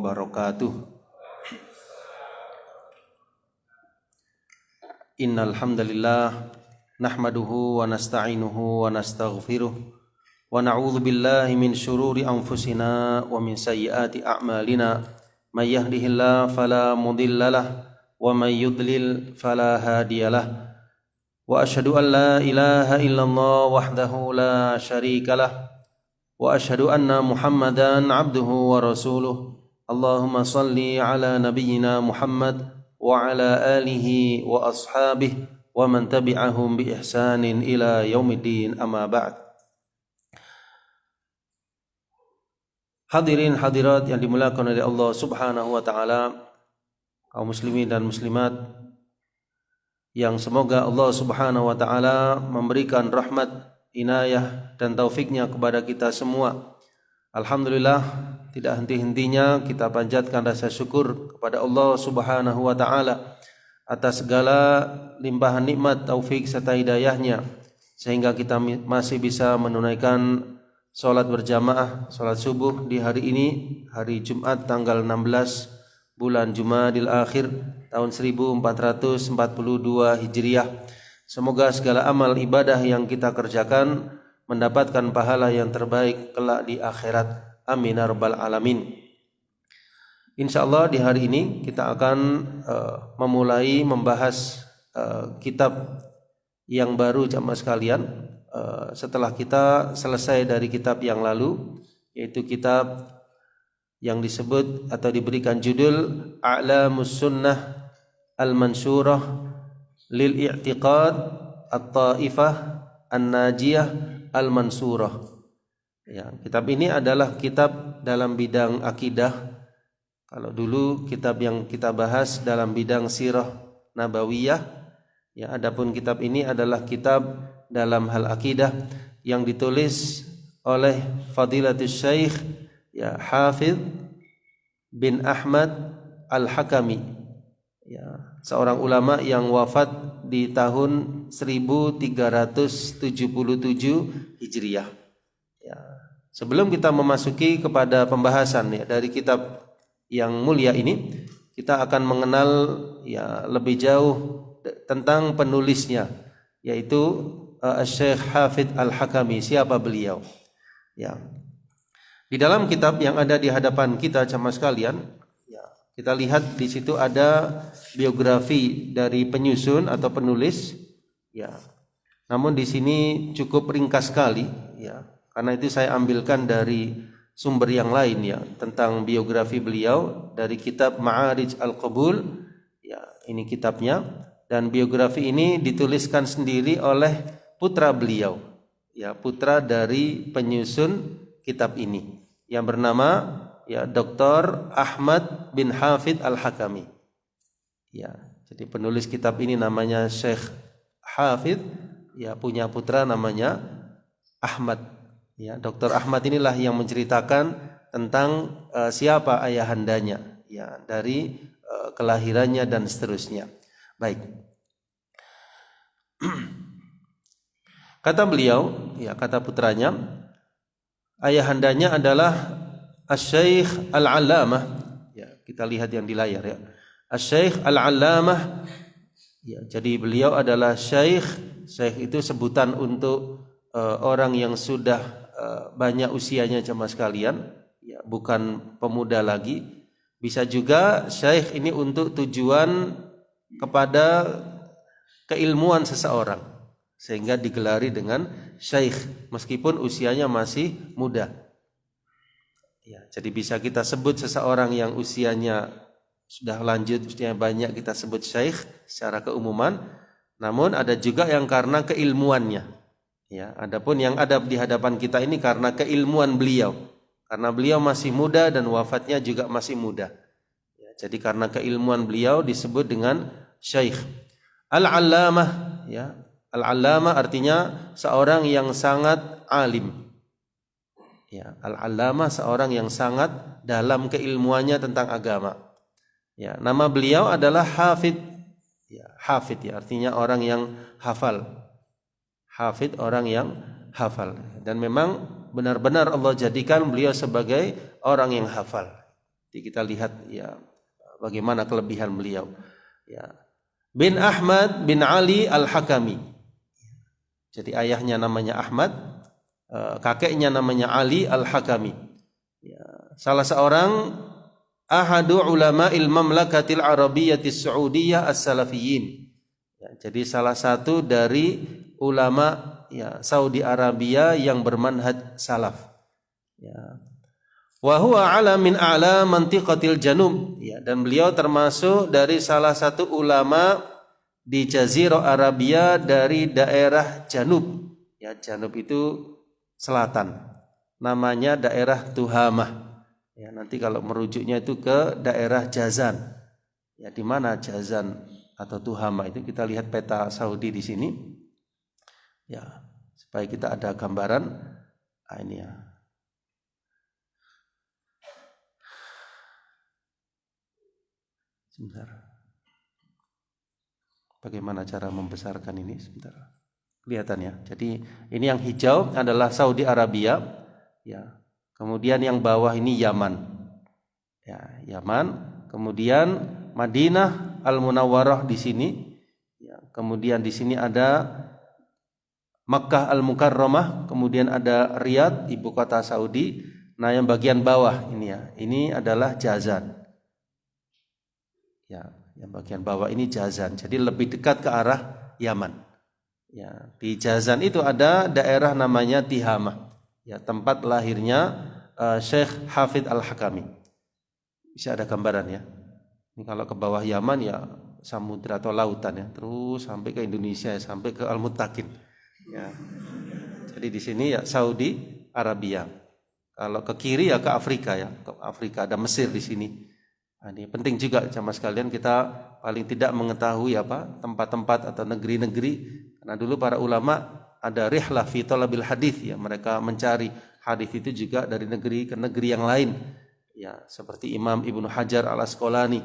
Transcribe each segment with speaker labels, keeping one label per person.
Speaker 1: wabarakatuh. Innal hamdalillah nahmaduhu wa nasta'inuhu wa nastaghfiruh wa na'udzu billahi min shururi anfusina wa min sayyiati a'malina may yahdihillahu fala mudhillalah wa may yudlil fala hadiyalah. Wa asyhadu an la ilaha illallah wahdahu la syarikalah wa asyhadu anna Muhammadan abduhu wa rasuluh. Allahumma salli ala nabiyyina Muhammad wa ala alihi wa ashabihi wa man tabi'ahum bi ihsanin ila yaumiddin, amma ba'd. Hadirin hadirat yang dimuliakan oleh Allah Subhanahu wa taala, kaum muslimin dan muslimat yang semoga Allah Subhanahu wa taala memberikan rahmat, inayah dan taufiknya kepada kita semua. Alhamdulillah, tidak henti-hentinya kita panjatkan rasa syukur kepada Allah Subhanahu wa taala atas segala limpahan nikmat, taufik serta hidayahnya sehingga kita masih bisa menunaikan salat berjamaah, salat subuh di hari ini, hari Jumat tanggal 16 bulan Jumadil Akhir tahun 1442 Hijriah. Semoga segala amal ibadah yang kita kerjakan mendapatkan pahala yang terbaik kelak di akhirat. Amin ya rabbal alamin. Insyaallah di hari ini kita akan memulai membahas kitab yang baru jamaah sekalian, setelah kita selesai dari kitab yang lalu, yaitu kitab yang disebut atau diberikan judul A'lamus Sunnah Al-Mansurah Lil I'tiqad At-Taifah An-Najiyah Al-Mansurah. Ya, kitab ini adalah kitab dalam bidang akidah. Kalau dulu kitab yang kita bahas dalam bidang sirah nabawiyah, ya, adapun kitab ini adalah kitab dalam hal akidah yang ditulis oleh Fadilatul Syekh, ya, Hafidh bin Ahmad Al-Hakami, ya, seorang ulama yang wafat di tahun 1377 Hijriah. Ya. Sebelum kita memasuki kepada pembahasan, ya, dari kitab yang mulia ini, kita akan mengenal, ya, lebih jauh tentang penulisnya, yaitu Syekh Hafidh Al-Hakami. Siapa beliau? Ya. Di dalam kitab yang ada di hadapan kita jamaah sekalian, ya, kita lihat di situ ada biografi dari penyusun atau penulis, ya. Namun di sini cukup ringkas sekali, ya. Karena itu saya ambilkan dari sumber yang lain, ya, tentang biografi beliau dari kitab Ma'arij Al-Qabul. Ya, ini kitabnya, dan biografi ini dituliskan sendiri oleh putra beliau, ya, putra dari penyusun kitab ini, yang bernama, ya, Dr. Ahmad bin Hafidh Al-Hakami. Ya, jadi penulis kitab ini namanya Syekh Hafidh, ya, punya putra namanya Ahmad. Ya, Dr. Ahmad inilah yang menceritakan tentang siapa ayahandanya, ya, dari kelahirannya dan seterusnya. Baik. Kata beliau, ya, kata putranya, ayahandanya adalah Asy-Syaikh Al-Allamah. Ya, kita lihat yang di layar, ya. Asy-Syaikh Al-Allamah. Ya, jadi beliau adalah syekh. Syekh itu sebutan untuk orang yang sudah banyak usianya jemaah sekalian, ya, bukan pemuda lagi. Bisa juga syekh ini untuk tujuan kepada keilmuan seseorang, sehingga digelari dengan syekh meskipun usianya masih muda. Ya, jadi bisa kita sebut seseorang yang usianya sudah lanjut, usianya banyak, kita sebut syekh secara keumuman. Namun ada juga yang karena keilmuannya. Ya, adapun yang ada di hadapan kita ini karena keilmuan beliau. Karena beliau masih muda dan wafatnya juga masih muda. Ya, jadi karena keilmuan beliau disebut dengan syekh. Al-Allamah, ya. Al-Allamah artinya seorang yang sangat alim. Ya, Al-Allamah seorang yang sangat dalam keilmuannya tentang agama. Ya, nama beliau adalah Hafidh. Ya, Hafidh, ya, artinya orang yang hafal. Hafidh, orang yang hafal. Dan memang benar-benar Allah jadikan beliau sebagai orang yang hafal. Jadi kita lihat ya bagaimana kelebihan beliau. Ya. Bin Ahmad bin Ali Al-Hakami. Jadi ayahnya namanya Ahmad, kakeknya namanya Ali Al-Hakami. Ya. Salah seorang ahadu ulama'il mamlakatil arabiyyatis saudiyah as-salafiyyin. Ya, jadi salah satu dari ulama ya Saudi Arabia yang bermanhaj salaf. Ya. Wa huwa ala min a'la mantiqatil janub, ya, dan beliau termasuk dari salah satu ulama di Jazirah Arabia dari daerah Janub. Ya, Janub itu selatan. Namanya daerah Tuhamah. Ya, nanti kalau merujuknya itu ke daerah Jazan. Ya, di mana Jazan atau Tuhamah itu kita lihat peta Saudi di sini. Ya, supaya kita ada gambaran. Ini ya. Sebentar. Bagaimana cara membesarkan ini? Sebentar. Kelihatan ya. Jadi ini yang hijau adalah Saudi Arabia. Ya. Kemudian yang bawah ini Yaman. Ya, Yaman. Kemudian Madinah Al-Munawwarah di sini. Ya. Kemudian di sini ada Makkah Al-Mukarramah. Kemudian ada Riyadh, ibu kota Saudi. Nah, yang bagian bawah ini ya. Ini adalah Jazan. Ya, yang bagian bawah ini Jazan. Jadi lebih dekat ke arah Yaman. Ya, di Jazan itu ada daerah namanya Tihamah. Ya, tempat lahirnya Syekh Hafidh Al-Hakami. Bisa ada gambaran ya. Ini kalau ke bawah Yaman ya samudra atau lautan ya, terus sampai ke Indonesia, sampai ke Al-Muttaqin. Ya. Jadi di sini ya Saudi Arabia. Kalau ke kiri ya ke Afrika ya, ke Afrika ada Mesir di sini. Nah, ini penting juga jamaah sekalian kita paling tidak mengetahui apa tempat-tempat atau negeri-negeri, karena dulu para ulama ada rihlah fi talabil hadis ya, mereka mencari hadis itu juga dari negeri ke negeri yang lain ya, seperti Imam Ibnu Hajar Al-Asqalani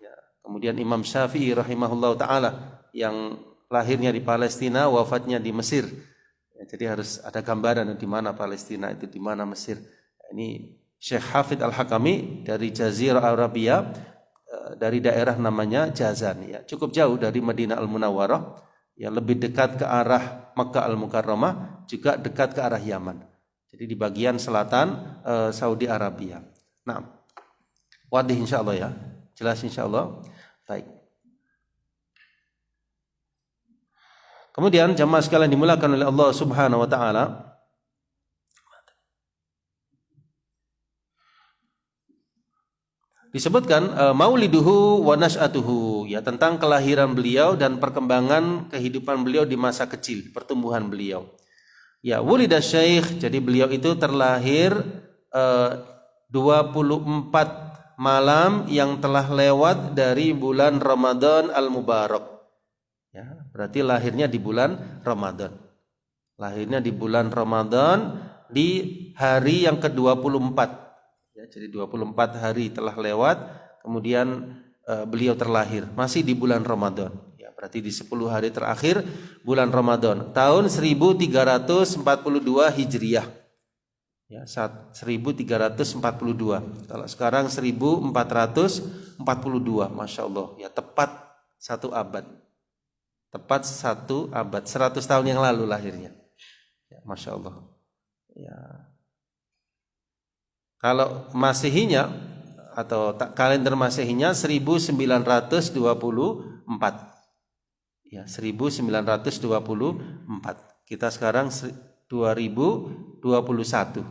Speaker 1: ya, kemudian Imam Syafi'i rahimahullahu taala yang lahirnya di Palestina, wafatnya di Mesir ya, jadi harus ada gambaran di mana Palestina itu, di mana Mesir. Ini Syekh Hafidh Al-Hakami dari Jazirah Arabia, dari daerah namanya Jazan ya, cukup jauh dari Madinah Al-Munawwarah ya, lebih dekat ke arah Makkah Al-Mukarramah, juga dekat ke arah Yaman. Jadi di bagian selatan Saudi Arabia. Nah, wadih insyaallah ya, jelas insyaallah. Baik. Kemudian jamaah sekalian dimuliakan oleh Allah Subhanahu wa taala, disebutkan mauliduhu wa nas'atuhu ya, tentang kelahiran beliau dan perkembangan kehidupan beliau di masa kecil, pertumbuhan beliau. Ya, wulida syekh, jadi beliau itu terlahir 24 malam yang telah lewat dari bulan Ramadan Al-Mubarak. Ya, berarti lahirnya di bulan Ramadan. Lahirnya di bulan Ramadan di hari yang ke-24. Ya, jadi 24 hari telah lewat, kemudian beliau terlahir masih di bulan Ramadan. Ya, berarti di 10 hari terakhir bulan Ramadan tahun 1342 Hijriah. Ya, 1342. Kalau sekarang 1442, Masya Allah. Ya, tepat 1 abad. Tepat 1 abad, 100 tahun yang lalu lahirnya. Ya, Masya Allah. Ya. Kalau Masehinya atau kalender Masehinya 1924. Ya, 1924. Kita sekarang 2021.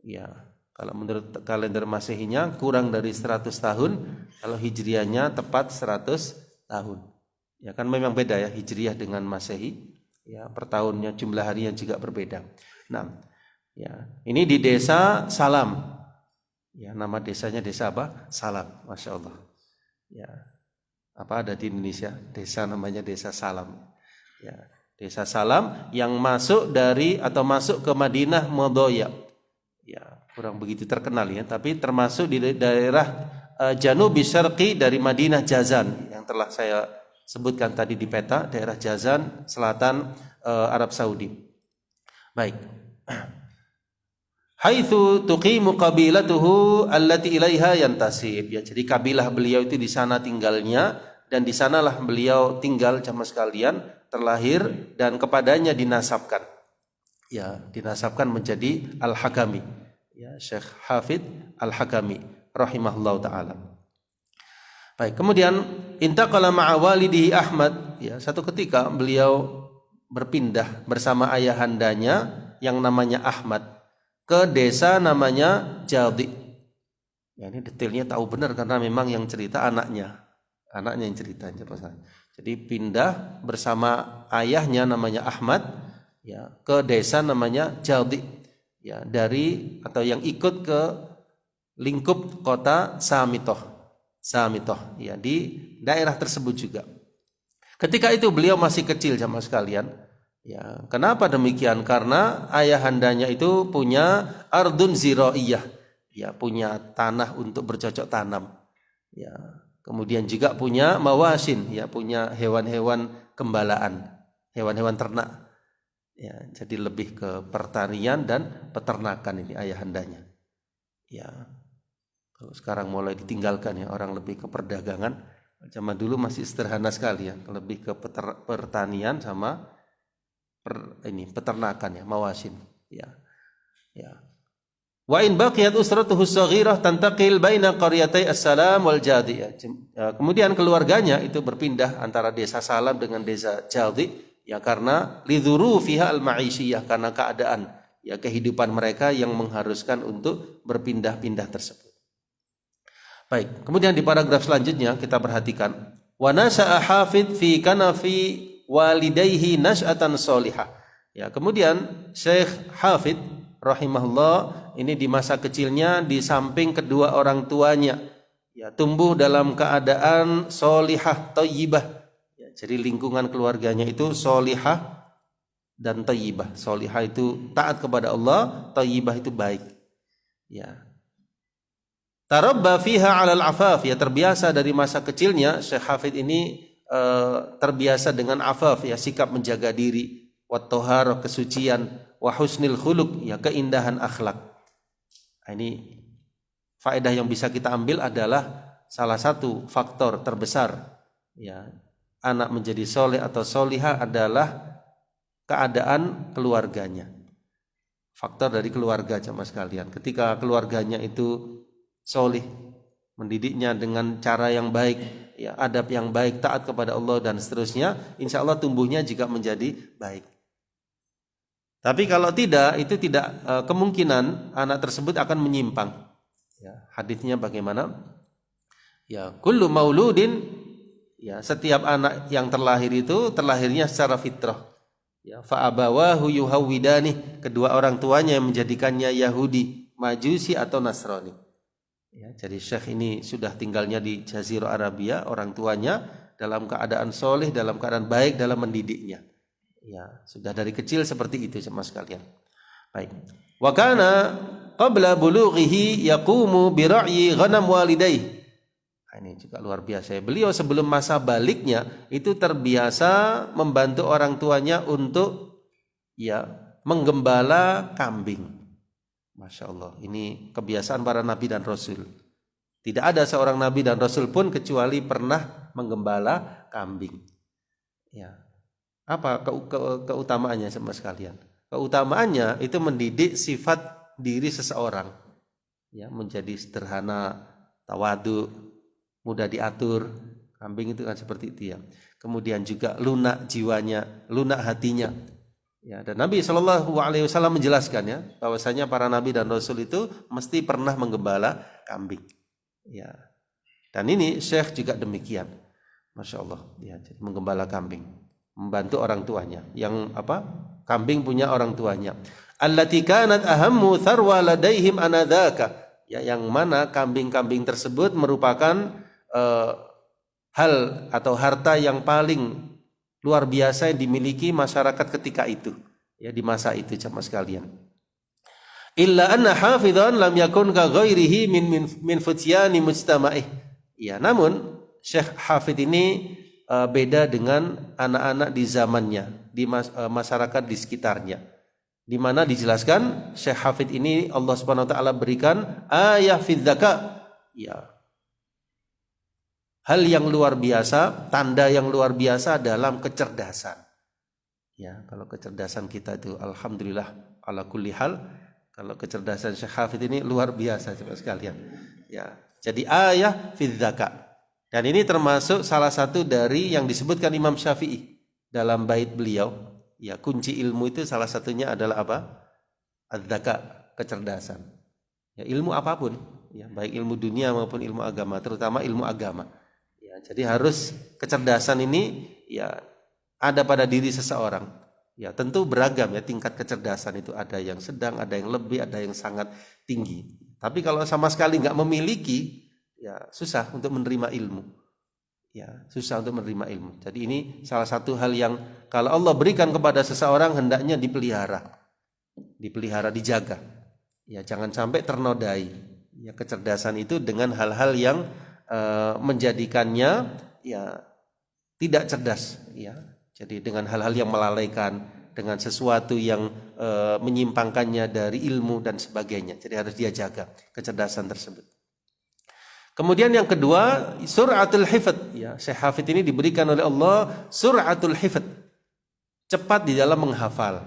Speaker 1: Ya, kalau menurut kalender Masehinya kurang dari 100 tahun, kalau Hijriahnya tepat 100 tahun. Ya kan memang beda ya Hijriah dengan Masehi. Ya, per tahunnya jumlah harinya juga berbeda. Nah, ya, ini di desa Salam. Ya, nama desanya desa apa? Salam, Masya Allah. Ya, apa ada di Indonesia? Desa namanya desa Salam. Ya, desa Salam yang masuk dari atau masuk ke Madinah Modoya. Ya, kurang begitu terkenal ya, tapi termasuk di daerah Janubi Syarqi dari Madinah Jazan yang telah saya sebutkan tadi di peta, daerah Jazan selatan Arab Saudi. Baik. haitsu tuqimu qabilatuhu allati ilaiha yantasib. Ya, jadi kabilah beliau itu di sana tinggalnya dan di sanalah beliau tinggal jamaah sekalian, terlahir dan kepadanya dinasabkan. Ya, dinasabkan menjadi Al-Hakami. Ya, Syekh Hafid Al-Hakami rahimahullahu taala. Baik, kemudian intaqala ma'a walidihi Ahmad. Ya, satu ketika beliau berpindah bersama ayahandanya yang namanya Ahmad ke desa namanya Jadi. Ya, ini detailnya tahu benar karena memang yang cerita anaknya yang cerita. Jadi pindah bersama ayahnya namanya Ahmad, ya, ke desa namanya Jadi. Ya, dari atau yang ikut ke lingkup kota Samitoh, ya, di daerah tersebut juga. Ketika itu beliau masih kecil jamaah sekalian. Ya, kenapa demikian? Karena ayahandanya itu punya ardun ziraiyah, ya, punya tanah untuk bercocok tanam. Ya, kemudian juga punya mawasin, ya, punya hewan-hewan gembalaan, hewan-hewan ternak. Ya, jadi lebih ke pertanian dan peternakan ini ayahandanya. Ya. Kalau sekarang mulai ditinggalkan, ya, orang lebih ke perdagangan. Zaman dulu masih sederhana sekali, ya, lebih ke pertanian sama peternakan, ya, mawasin. Ya. Ya. Wa in baqiyat usratuhu shaghirah tantaqil baina qaryatai As-Salam wal Jadi. Ya, kemudian keluarganya itu berpindah antara desa Salam dengan desa Jadi, ya, karena lidzurufiha al-ma'isyiyah, karena keadaan, ya, kehidupan mereka yang mengharuskan untuk berpindah-pindah tersebut. Baik, kemudian di paragraf selanjutnya kita perhatikan wa nasa'a Hafid fi kanafi walidayhi nas'atan sholihah. Ya, kemudian Syekh Hafid rahimahullah ini di masa kecilnya di samping kedua orang tuanya, ya, tumbuh dalam keadaan sholihah thayyibah. Ya, jadi lingkungan keluarganya itu sholihah dan thayyibah. Sholihah itu taat kepada Allah, thayyibah itu baik. Ya. Tarabba fiha 'alal afaf, ya, terbiasa dari masa kecilnya Syekh Hafid ini terbiasa dengan afaf, ya, sikap menjaga diri, wat thahara, kesucian, wa husnil khuluq, ya, keindahan akhlak. Ini faedah yang bisa kita ambil adalah salah satu faktor terbesar, ya, anak menjadi soleh atau solihah adalah keadaan keluarganya. Faktor dari keluarga jamaah sekalian. Ketika keluarganya itu solih, mendidiknya dengan cara yang baik, ya, adab yang baik, taat kepada Allah dan seterusnya, insya Allah tumbuhnya juga menjadi baik. Tapi kalau tidak, itu tidak kemungkinan anak tersebut akan menyimpang. Ya, hadisnya bagaimana? Ya, kullu mauludin, ya, setiap anak yang terlahir itu terlahirnya secara fitrah. Ya, fa abawahu yuhawwidani, kedua orang tuanya yang menjadikannya Yahudi, Majusi atau Nasrani. Ya, jadi Syekh ini sudah tinggalnya di Jazirah Arabia, orang tuanya dalam keadaan soleh, dalam keadaan baik dalam mendidiknya. Ya, sudah dari kecil seperti itu sama sekalian. Baik. Wa kana qabla bulughihi yaqumu bi ra'yi ghanam walidayhi. Ini juga luar biasa. Beliau sebelum masa baliknya itu terbiasa membantu orang tuanya untuk, ya, menggembala kambing. Masya Allah, ini kebiasaan para nabi dan rasul. Tidak ada seorang nabi dan rasul pun kecuali pernah menggembala kambing. Ya. Apa keutamaannya sama sekalian? Keutamaannya itu mendidik sifat diri seseorang, ya, menjadi sederhana, tawadu, mudah diatur. Kambing itu kan seperti itu, ya. Kemudian juga lunak jiwanya, lunak hatinya. Ya, dan Nabi SAW menjelaskan, ya, bahwasanya para nabi dan rasul itu mesti pernah menggembala kambing. Ya. Dan ini Syekh juga demikian. Masya Allah, ya, menggembala kambing, membantu orang tuanya. Yang apa? Kambing punya orang tuanya. Allati kanat ahammu tharwa ladaihim anadzaka. Ya, yang mana kambing-kambing tersebut merupakan hal atau harta yang paling luar biasa yang dimiliki masyarakat ketika itu, ya, di masa itu jamaah sekalian. Illa anna hafidhan lam yakun ka ghairihi min futyani mujtama'ih. Ya, namun Syekh Hafid ini beda dengan anak-anak di zamannya, di masyarakat di sekitarnya. di mana dijelaskan Syekh Hafid ini Allah Subhanahu wa taala berikan ayah fid dzaka, ya, hal yang luar biasa, tanda yang luar biasa dalam kecerdasan. Ya, kalau kecerdasan kita itu alhamdulillah ala kulli hal, kalau kecerdasan Syekh Hafid ini luar biasa coba sekalian. Ya, jadi ayah fid dzaka. Dan ini termasuk salah satu dari yang disebutkan Imam Syafi'i dalam bait beliau. Ya, kunci ilmu itu salah satunya adalah apa? Az-dzaka, kecerdasan. Ya, ilmu apapun, ya, baik ilmu dunia maupun ilmu agama, terutama ilmu agama. Ya, jadi harus kecerdasan ini ya ada pada diri seseorang. Ya, tentu beragam ya tingkat kecerdasan itu, ada yang sedang, ada yang lebih, ada yang sangat tinggi. Tapi kalau sama sekali nggak memiliki, ya susah untuk menerima ilmu. Ya, susah untuk menerima ilmu. Jadi ini salah satu hal yang kalau Allah berikan kepada seseorang hendaknya dipelihara. Dipelihara, dijaga. Ya, jangan sampai ternodai. Ya, kecerdasan itu dengan hal-hal yang menjadikannya ya tidak cerdas, ya. Jadi dengan hal-hal yang melalaikan, dengan sesuatu yang menyimpangkannya dari ilmu dan sebagainya. Jadi harus dia jaga kecerdasan tersebut. Kemudian yang kedua, suratul hifdz. Ya, Syekh Hafid ini diberikan oleh Allah suratul hifdz. Cepat di dalam menghafal.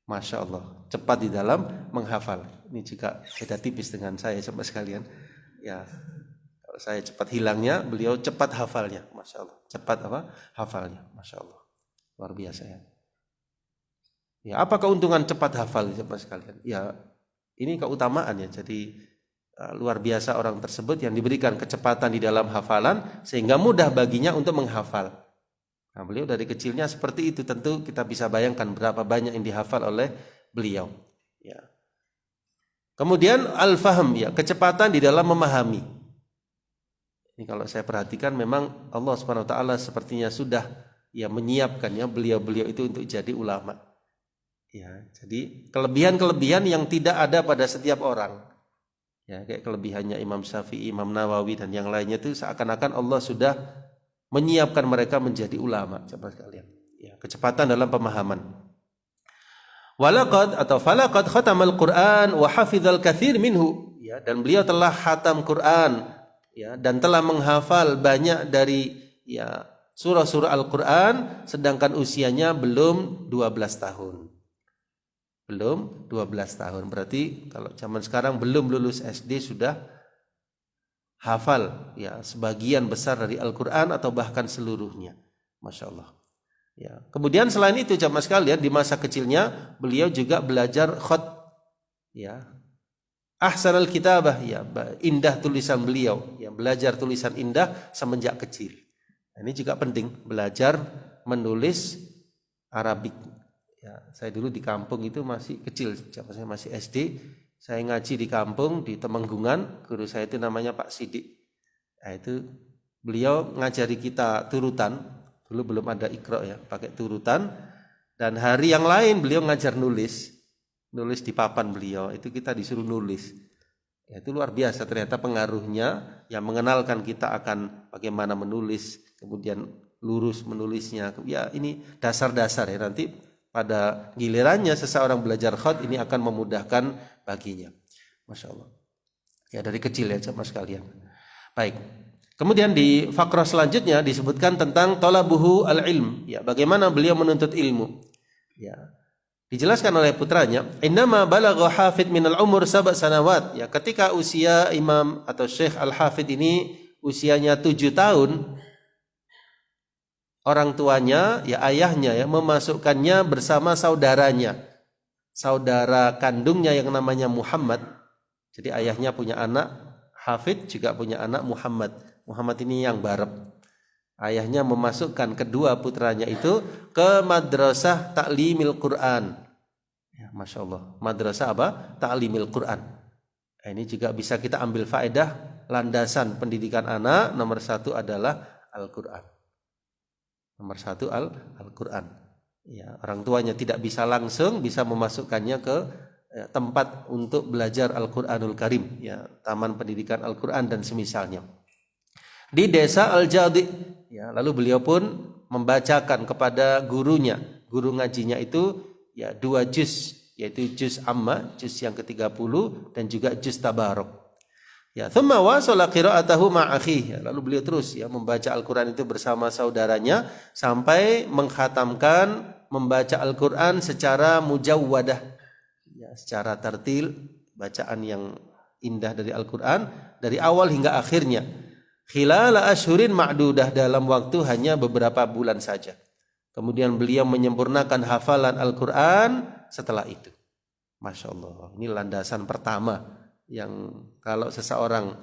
Speaker 1: Masya Allah, cepat di dalam menghafal. Ini juga beda tipis dengan saya coba sekalian. Ya, kalau saya cepat hilangnya, beliau cepat hafalnya. Masya Allah, cepat apa? Hafalnya. Masya Allah, luar biasa ya. Ya, apa keuntungan cepat hafal coba sekalian? Ya, ini keutamaan ya. Jadi luar biasa orang tersebut yang diberikan kecepatan di dalam hafalan sehingga mudah baginya untuk menghafal. Nah, beliau dari kecilnya seperti itu, tentu kita bisa bayangkan berapa banyak yang dihafal oleh beliau. Ya. Kemudian al-fahm, ya, kecepatan di dalam memahami. Ini kalau saya perhatikan memang Allah Subhanahu wa taala sepertinya sudah ya menyiapkan ya beliau-beliau itu untuk jadi ulama. Ya, jadi kelebihan-kelebihan yang tidak ada pada setiap orang. Ya, kayak kelebihannya Imam Syafi'i, Imam Nawawi dan yang lainnya itu seakan-akan Allah sudah menyiapkan mereka menjadi ulama, coba sekalian. Ya, kecepatan dalam pemahaman. Walaqad atau falaqad khatamal Qur'an wa hafizal katsir minhu. Ya, dan beliau telah khatam Quran, ya, dan telah menghafal banyak dari ya surah-surah Al-Qur'an sedangkan usianya belum 12 tahun. Belum 12 tahun. Berarti kalau zaman sekarang belum lulus SD sudah hafal ya sebagian besar dari Al-Qur'an atau bahkan seluruhnya. Masya Allah. Ya. Kemudian selain itu jamaah sekalian, di masa kecilnya beliau juga belajar khat, ya. Ahsanal kitabah, ya, indah tulisan beliau, ya, belajar tulisan indah semenjak kecil. Ini juga penting, belajar menulis Arabik. Ya, saya dulu di kampung itu masih kecil, saya masih SD, saya ngaji di kampung di Temenggungan, guru saya itu namanya Pak Sidik. Nah, itu beliau ngajari kita turutan, dulu belum ada Iqra ya, pakai turutan, dan hari yang lain beliau ngajar nulis di papan beliau, itu kita disuruh nulis. Ya, itu luar biasa ternyata pengaruhnya yang mengenalkan kita akan bagaimana menulis, kemudian lurus menulisnya. Ya, ini dasar-dasar ya, nanti pada gilirannya seseorang belajar khat ini akan memudahkan baginya. Masya Allah. Ya, dari kecil ya jemaah sekalian. Baik. Kemudian di fakrah selanjutnya disebutkan tentang talabuhu al-ilm. Ya, bagaimana beliau menuntut ilmu. Ya. Dijelaskan oleh putranya, "Innama balagha Hafid minal umur 7 sanawat." Ya, ketika usia Imam atau Syekh Al-Hafid ini usianya 7 tahun, orang tuanya, ya ayahnya ya memasukkannya bersama saudaranya, saudara kandungnya yang namanya Muhammad. Jadi ayahnya punya anak Hafid, juga punya anak Muhammad. Muhammad ini yang barep. Ayahnya memasukkan kedua putranya itu ke madrasah ta'limil Quran. Ya, Masya Allah. Madrasah apa? Ta'limil Quran. Nah, ini juga bisa kita ambil faedah landasan pendidikan anak. Nomor 1 adalah Al-Quran. Nomor 1 Al-Quran. Ya, orang tuanya tidak bisa langsung bisa memasukkannya ke tempat untuk belajar Al-Quranul Karim, ya, taman pendidikan Al-Quran dan semisalnya. Di desa Al-Jadi, ya, lalu beliau pun membacakan kepada gurunya, guru ngajinya itu ya 2 juz yaitu juz amma, juz yang ke-30 dan juga juz tabarok. Ya, thumma wasala qira'atahu ma'akhi. Lalu beliau terus ya membaca Al-Qur'an itu bersama saudaranya sampai mengkhatamkan membaca Al-Qur'an secara mujawwadah. Ya, secara tartil, bacaan yang indah dari Al-Qur'an dari awal hingga akhirnya. Khilala asyhurin ma'dudah, dalam waktu hanya beberapa bulan saja. Kemudian beliau menyempurnakan hafalan Al-Qur'an setelah itu. Masya Allah, ini landasan pertama yang kalau seseorang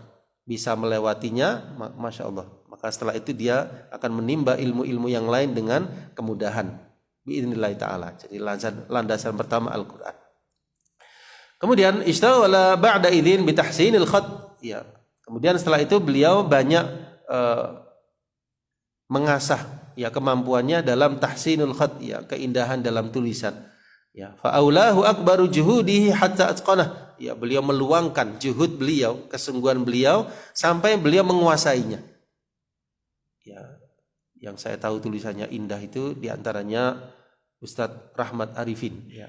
Speaker 1: bisa melewatinya, Masya Allah, maka setelah itu dia akan menimba ilmu-ilmu yang lain dengan kemudahan biidznillah ta'ala. Jadi landasan pertama Al-Quran. Kemudian istawala ba'da idzin bitahsinil khat. Ya. Kemudian setelah itu beliau banyak mengasah ya kemampuannya dalam tahsinul khat, ya keindahan dalam tulisan. Ya, fa'aulahu akbaru juhudihi hatta atqanah. Ya, beliau meluangkan juhud beliau, kesungguhan beliau sampai beliau menguasainya. Ya, yang saya tahu tulisannya indah itu diantaranya Ustadz Rahmat Arifin, ya,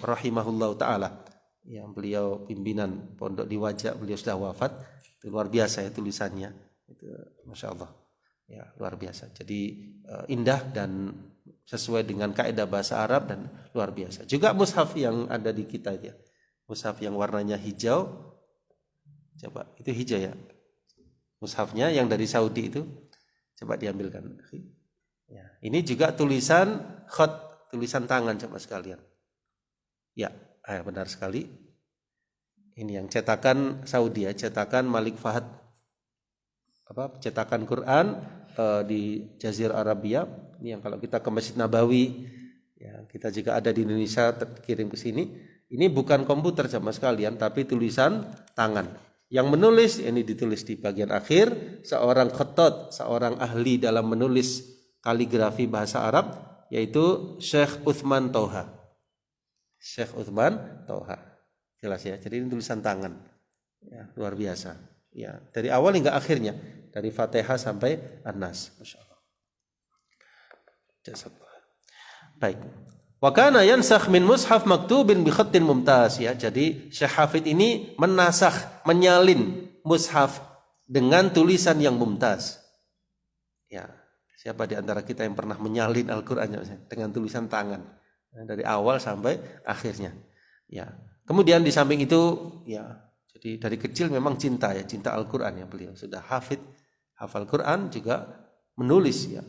Speaker 1: rahimahullah taala. Yang beliau pimpinan pondok di Wajak, beliau sudah wafat. Itu luar biasa ya tulisannya. Itu Masya Allah. Ya, luar biasa. Jadi indah dan sesuai dengan kaidah bahasa Arab dan luar biasa. Juga mushaf yang ada di kita ya. Mushaf yang warnanya hijau. Coba, itu hijau ya. Mushafnya yang dari Saudi itu. Coba diambilkan. Ya, ini juga tulisan khat, tulisan tangan coba sekalian. Ya, benar sekali. Ini yang cetakan Saudi ya, cetakan Malik Fahad. Cetakan Quran di Jazirah Arabia. Ini yang kalau kita ke Masjid Nabawi, ya kita juga ada di Indonesia terkirim ke sini. Ini bukan komputer sama sekalian, tapi tulisan tangan. Yang menulis ini ditulis di bagian akhir seorang khattat, seorang ahli dalam menulis kaligrafi bahasa Arab, yaitu Syekh Uthman Toha. Syekh Uthman Toha. Jelas ya. Jadi ini tulisan tangan. Ya, luar biasa. Ya, dari awal hingga akhirnya, dari Fatihah sampai An-Nas. Masyaallah. Baik. Wa kana yansakh min mushaf maktubin bi khattin mumtaz, ya. Jadi Syekh Hafid ini menasakh, menyalin mushaf dengan tulisan yang mumtaz. Ya, siapa di antara kita yang pernah menyalin Al-Qur'an dengan tulisan tangan dari awal sampai akhirnya. Ya. Kemudian di samping itu, ya, jadi dari kecil memang cinta Al-Qur'an ya, beliau sudah hafal Qur'an, juga menulis ya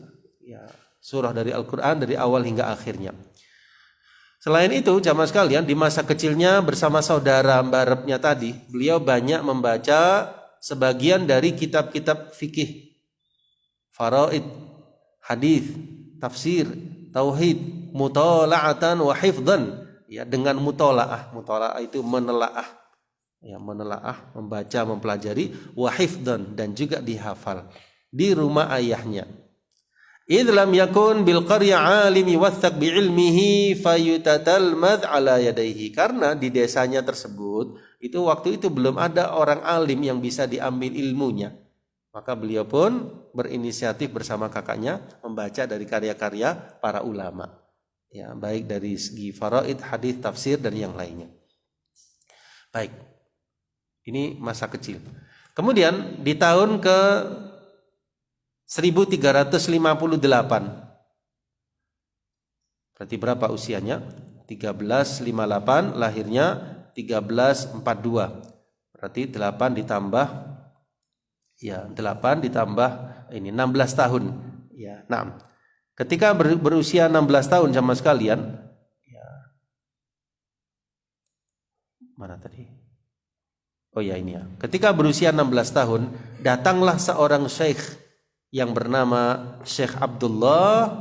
Speaker 1: surah dari Al-Quran dari awal hingga akhirnya. Selain itu, jamaah sekalian, di masa kecilnya bersama saudara Mbarepnya tadi, beliau banyak membaca sebagian dari kitab-kitab fikih, faraid, hadis, tafsir, tauhid, mutala'atan wa hifdhan. Ya, dengan mutola'ah itu menelaah. Ya, menelaah, membaca, mempelajari, wa hifdhan, dan juga dihafal di rumah ayahnya. Idlam yakun bil qarya alimi wathaq bi ilmihi fayutatalmadh ala yadayhi. Karena di desanya tersebut itu waktu itu belum ada orang alim yang bisa diambil ilmunya. Maka beliau pun berinisiatif bersama kakaknya membaca dari karya-karya para ulama. Ya, baik dari segi faraid, hadis, tafsir dan yang lainnya. Baik. Ini masa kecil. Kemudian di tahun ke 1358. Berarti berapa usianya? 1358, lahirnya 1342. Berarti 8 ditambah 16 tahun. Ya, 6. Ketika berusia 16 tahun sama sekalian, ya. Mana tadi? Oh ya, ini ya. Ketika berusia 16 tahun, datanglah seorang syekh yang bernama Syekh Abdullah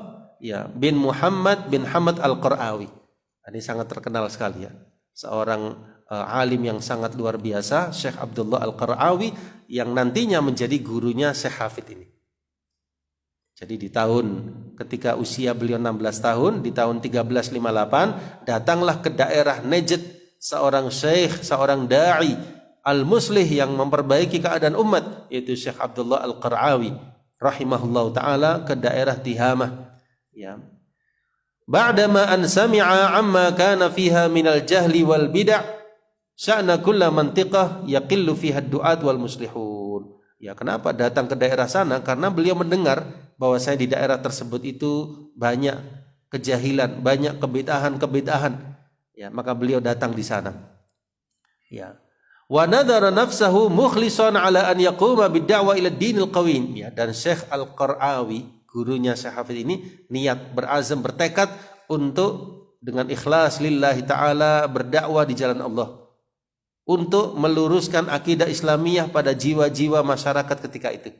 Speaker 1: bin Muhammad bin Hamad Al-Qarawi. Ini sangat terkenal sekali ya. Seorang alim yang sangat luar biasa, Syekh Abdullah Al-Qarawi, yang nantinya menjadi gurunya Syekh Hafid ini. Jadi di tahun ketika usia beliau 16 tahun, di tahun 1358, datanglah ke daerah Najd seorang syekh, seorang da'i al-muslih yang memperbaiki keadaan umat, yaitu Syekh Abdullah Al-Qarawi rahimahullah ta'ala, ke daerah Tihamah. Ya. ba'dama an sami'a amma kana fiha minal jahli wal bid'ah sya'na kulla mantiqah yaqillu fiha ad-du'at wal muslihun. Ya, kenapa datang ke daerah sana? Karena beliau mendengar bahwa saya di daerah tersebut itu banyak kejahilan, banyak kebid'ahan. Ya, maka beliau datang di sana. Ya. Wa nadhara nafsahu mukhlishan ala an yaquma bid-da'wa ila ad-dinil qawim. Ya, dan Syekh Al-Qara'awi, gurunya Syekh Hafidh ini, niat, berazam, bertekad untuk dengan ikhlas lillahi ta'ala berdakwah di jalan Allah, untuk meluruskan akidah Islamiyah pada jiwa-jiwa masyarakat ketika itu.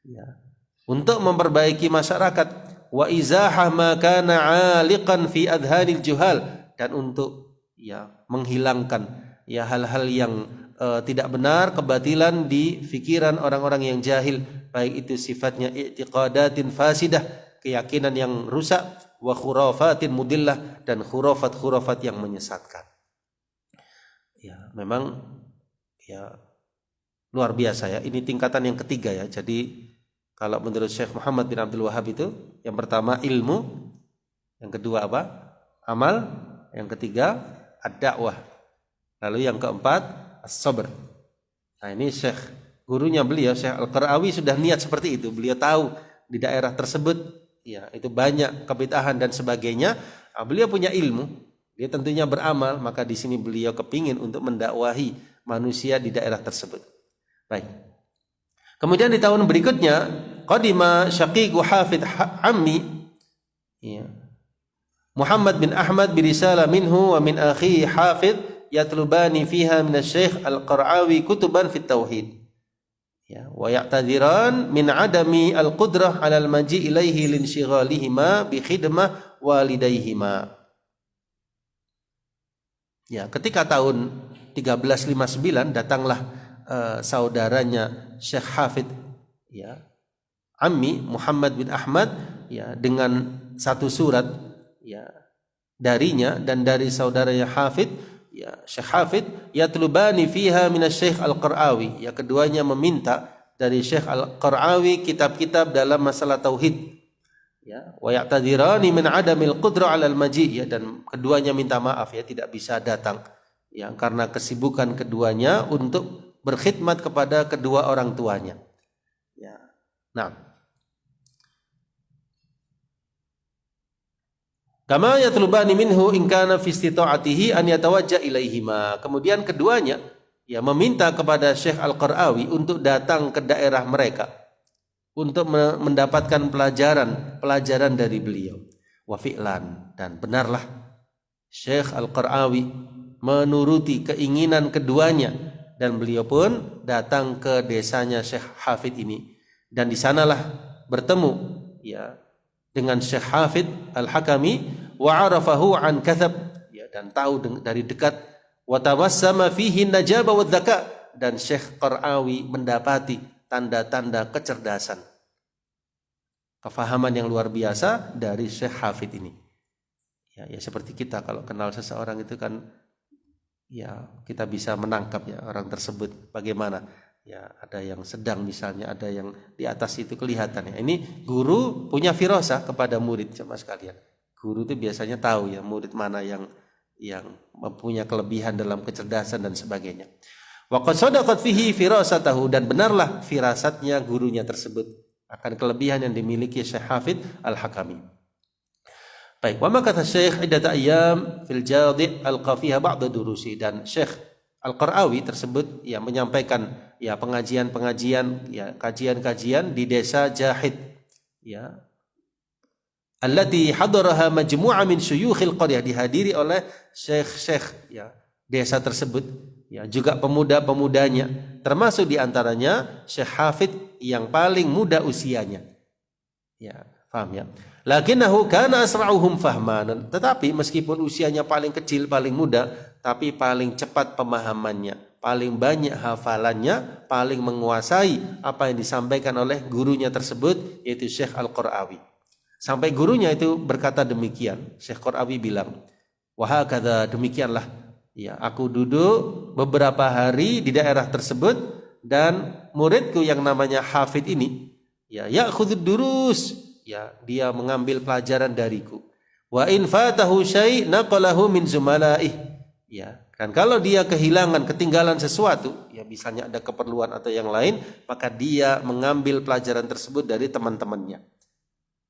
Speaker 1: Ya. Untuk memperbaiki masyarakat, wa izahah ma kana 'aliqan fi adhanil juhal, dan untuk ya menghilangkan ya hal-hal yang tidak benar, kebatilan di fikiran orang-orang yang jahil, baik itu sifatnya i'tiqadatin fasidah, keyakinan yang rusak, wa khurafatin mudillah, dan khurafat-khurafat yang menyesatkan. Ya, memang ya luar biasa ya. Ini tingkatan yang ketiga ya. Jadi kalau menurut Syekh Muhammad bin Abdul Wahhab itu, yang pertama ilmu, yang kedua apa? Amal, yang ketiga ad-da'wah. Lalu yang keempat as-sabr. Nah, ini Syekh gurunya beliau, Syekh Al-Qara'awi, sudah niat seperti itu. Beliau tahu di daerah tersebut ya itu banyak kebid'ahan dan sebagainya. Nah, beliau punya ilmu, dia tentunya beramal, maka di sini beliau kepingin untuk mendakwahi manusia di daerah tersebut. Baik. Kemudian di tahun berikutnya, qadima syaqiqu Hafidh Ammi ya, Muhammad bin Ahmad birisala minhu wa min akhi Hafidh yatlubani fiha min asy-Syaikh Al-Qara'awi kutuban fit tauhid. Ya, wa ya'tadiran min adami al-qudrah 'ala al-maji' ilaihi linshighalihima bi khidmah walidaihima. Ya, ketika tahun 1359 datanglah saudaranya Syekh Hafidh ya, Ammi Muhammad bin Ahmad ya, dengan satu surat ya darinya dan dari saudaranya Hafidh ya, Syekh Hafidh yatlubani fiha min asy-Syaikh Al-Qara'awi, ya keduanya meminta dari Syekh Al-Qara'awi kitab-kitab dalam masalah tauhid ya, wa ya'tadirani min adamil qudrah 'alal maji' ya, dan keduanya minta maaf ya tidak bisa datang ya karena kesibukan keduanya untuk berkhidmat kepada kedua orang tuanya ya. Nah, kama yatlubani minhu in kana fi istita'atihi an yatawajja ilaihima. Kemudian keduanya ya meminta kepada Syekh Al-Qara'awi untuk datang ke daerah mereka untuk mendapatkan pelajaran dari beliau. Wa fi'lan, dan benarlah Syekh Al-Qara'awi menuruti keinginan keduanya dan beliau pun datang ke desanya Syekh Hafidh ini, dan di sanalah bertemu ya dengan Syekh Hafidh Al-Hakami wa arafahu an kathab ya, dan tahu dari dekat, wa tawassama fihi najaba wa dzaka, dan Syekh Qara'awi mendapati tanda-tanda kecerdasan, kefahaman yang luar biasa dari Syekh Hafidh ini. Ya, ya seperti kita kalau kenal seseorang itu kan ya kita bisa menangkap ya orang tersebut bagaimana. Ya, ada yang sedang misalnya, ada yang di atas itu kelihatan ya. Ini guru punya firasah kepada murid sama sekalian. Guru itu biasanya tahu ya murid mana yang mempunyai kelebihan dalam kecerdasan dan sebagainya. Wa qad sadaqat fihi firasatahu, dan benarlah firasatnya gurunya tersebut akan kelebihan yang dimiliki Syekh Hafidh Al-Hakami. Baik, wa ma kata Syekh iddat ayyam fil jadi' al-qafiha ba'da durusi, dan Syekh Al-Qara'awi tersebut ya menyampaikan ya pengajian-pengajian ya kajian-kajian di desa Jahid ya, allati hadaraha majmu'ah min syuyukhil qaryah, dihadiri oleh syekh-syekh ya desa tersebut ya, juga pemuda-pemudanya, termasuk diantaranya Syekh Hafidh yang paling muda usianya ya, paham ya. Lakinnahu kana asra'uhum fahman, tetapi meskipun usianya paling kecil, paling muda, tapi paling cepat pemahamannya, paling banyak hafalannya, paling menguasai apa yang disampaikan oleh gurunya tersebut, yaitu Syekh Al-Qara'awi. Sampai gurunya itu berkata demikian, Syekh Qara'awi bilang, wahakadha, demikianlah ya, aku duduk beberapa hari di daerah tersebut, dan muridku yang namanya Hafidh ini ya ya'khudud durus ya, dia mengambil pelajaran dariku, Wa in fatahu syai' naqalahu min zumalaih. Ya, kan kalau dia kehilangan, ketinggalan sesuatu, ya misalnya ada keperluan atau yang lain, maka dia mengambil pelajaran tersebut dari teman-temannya.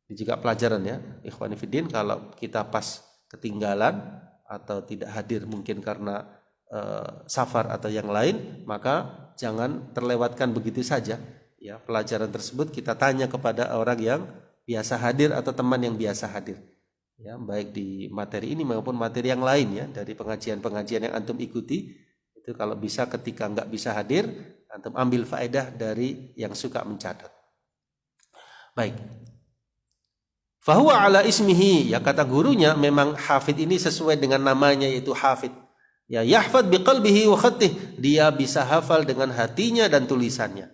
Speaker 1: Ini juga pelajaran ya, ikhwani fiddin, kalau kita pas ketinggalan atau tidak hadir mungkin karena safar atau yang lain, maka jangan terlewatkan begitu saja. Ya, pelajaran tersebut kita tanya kepada orang yang biasa hadir atau teman yang biasa hadir. Ya, baik di materi ini maupun materi yang lain ya, dari pengajian-pengajian yang antum ikuti, itu kalau bisa ketika nggak bisa hadir, antum ambil faedah dari yang suka mencatat. Baik. Fahuwa ala ismihi, ya kata gurunya memang hafid ini sesuai dengan namanya yaitu hafid. Ya, yahfad biqalbihi wa khattih, dia bisa hafal dengan hatinya dan tulisannya.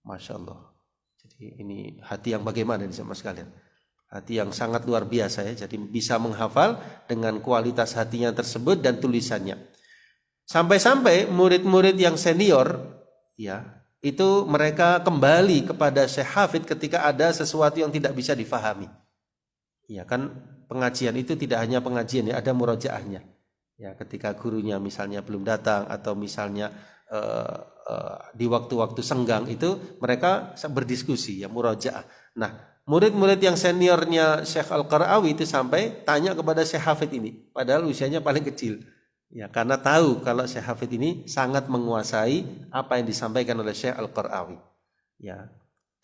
Speaker 1: Masya Allah. Jadi ini hati yang bagaimana nih sama sekalian? Hati yang sangat luar biasa ya. Jadi bisa menghafal dengan kualitas hatinya tersebut dan tulisannya. Sampai-sampai murid-murid yang senior ya, itu mereka kembali kepada Syekh Hafid ketika ada sesuatu yang tidak bisa difahami. Ya kan pengajian itu tidak hanya pengajian ya, ada murojaahnya. Ya, ketika gurunya misalnya belum datang atau misalnya di waktu-waktu senggang itu mereka berdiskusi ya, murojaah. Nah, murid-murid yang seniornya Syekh Al-Qara'awi itu sampai tanya kepada Syekh Hafid ini, padahal usianya paling kecil. Ya, karena tahu kalau Syekh Hafid ini sangat menguasai apa yang disampaikan oleh Syekh Al-Qara'awi. Ya.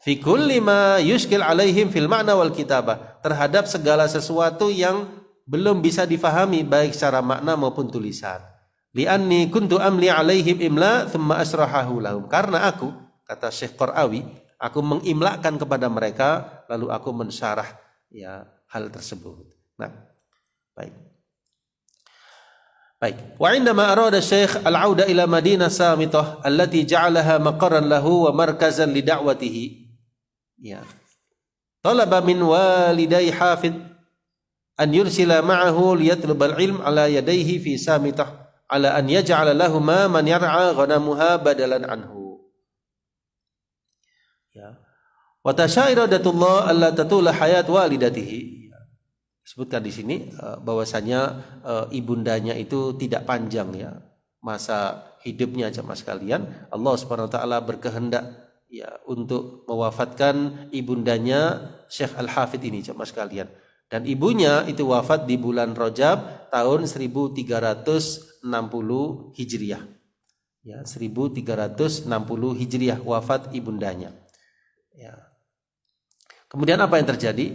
Speaker 1: Fi kulli ma yushkil alaihim fil ma'na wal kitabah, terhadap segala sesuatu yang belum bisa difahami baik secara makna maupun tulisan. Li'anni kuntu amli alaihim imla thumma asrahahu lahum, karena aku, kata Syekh Qara'awi, aku mengimlakan kepada mereka lalu aku mensyarah ya hal tersebut. Nah, baik. Baik. Wa indama arada Syekh al-auda ila Madinah Samitah allati ja'alaha maqarran lahu wa markazan li da'watihi. Ya. Talaba min walidai Hafid an yursila ma'ahu liyatlub al-ilm ala yadayhi fi Samitah ala an yaj'ala lahuma man yar'a ghanamuha badalan anhu. Ya. Wa tasyairadatullah alla tatula hayat walidatihi. Disebutkan di sini bahwasanya ibundanya itu tidak panjang ya masa hidupnya jemaah sekalian. Allah Subhanahu wa taala berkehendak ya untuk mewafatkan ibundanya Syekh Al-Hafid ini jemaah sekalian. Dan ibunya itu wafat di bulan Rajab tahun 1360 Hijriah. Ya, 1360 Hijriah wafat ibundanya. Ya. Kemudian apa yang terjadi?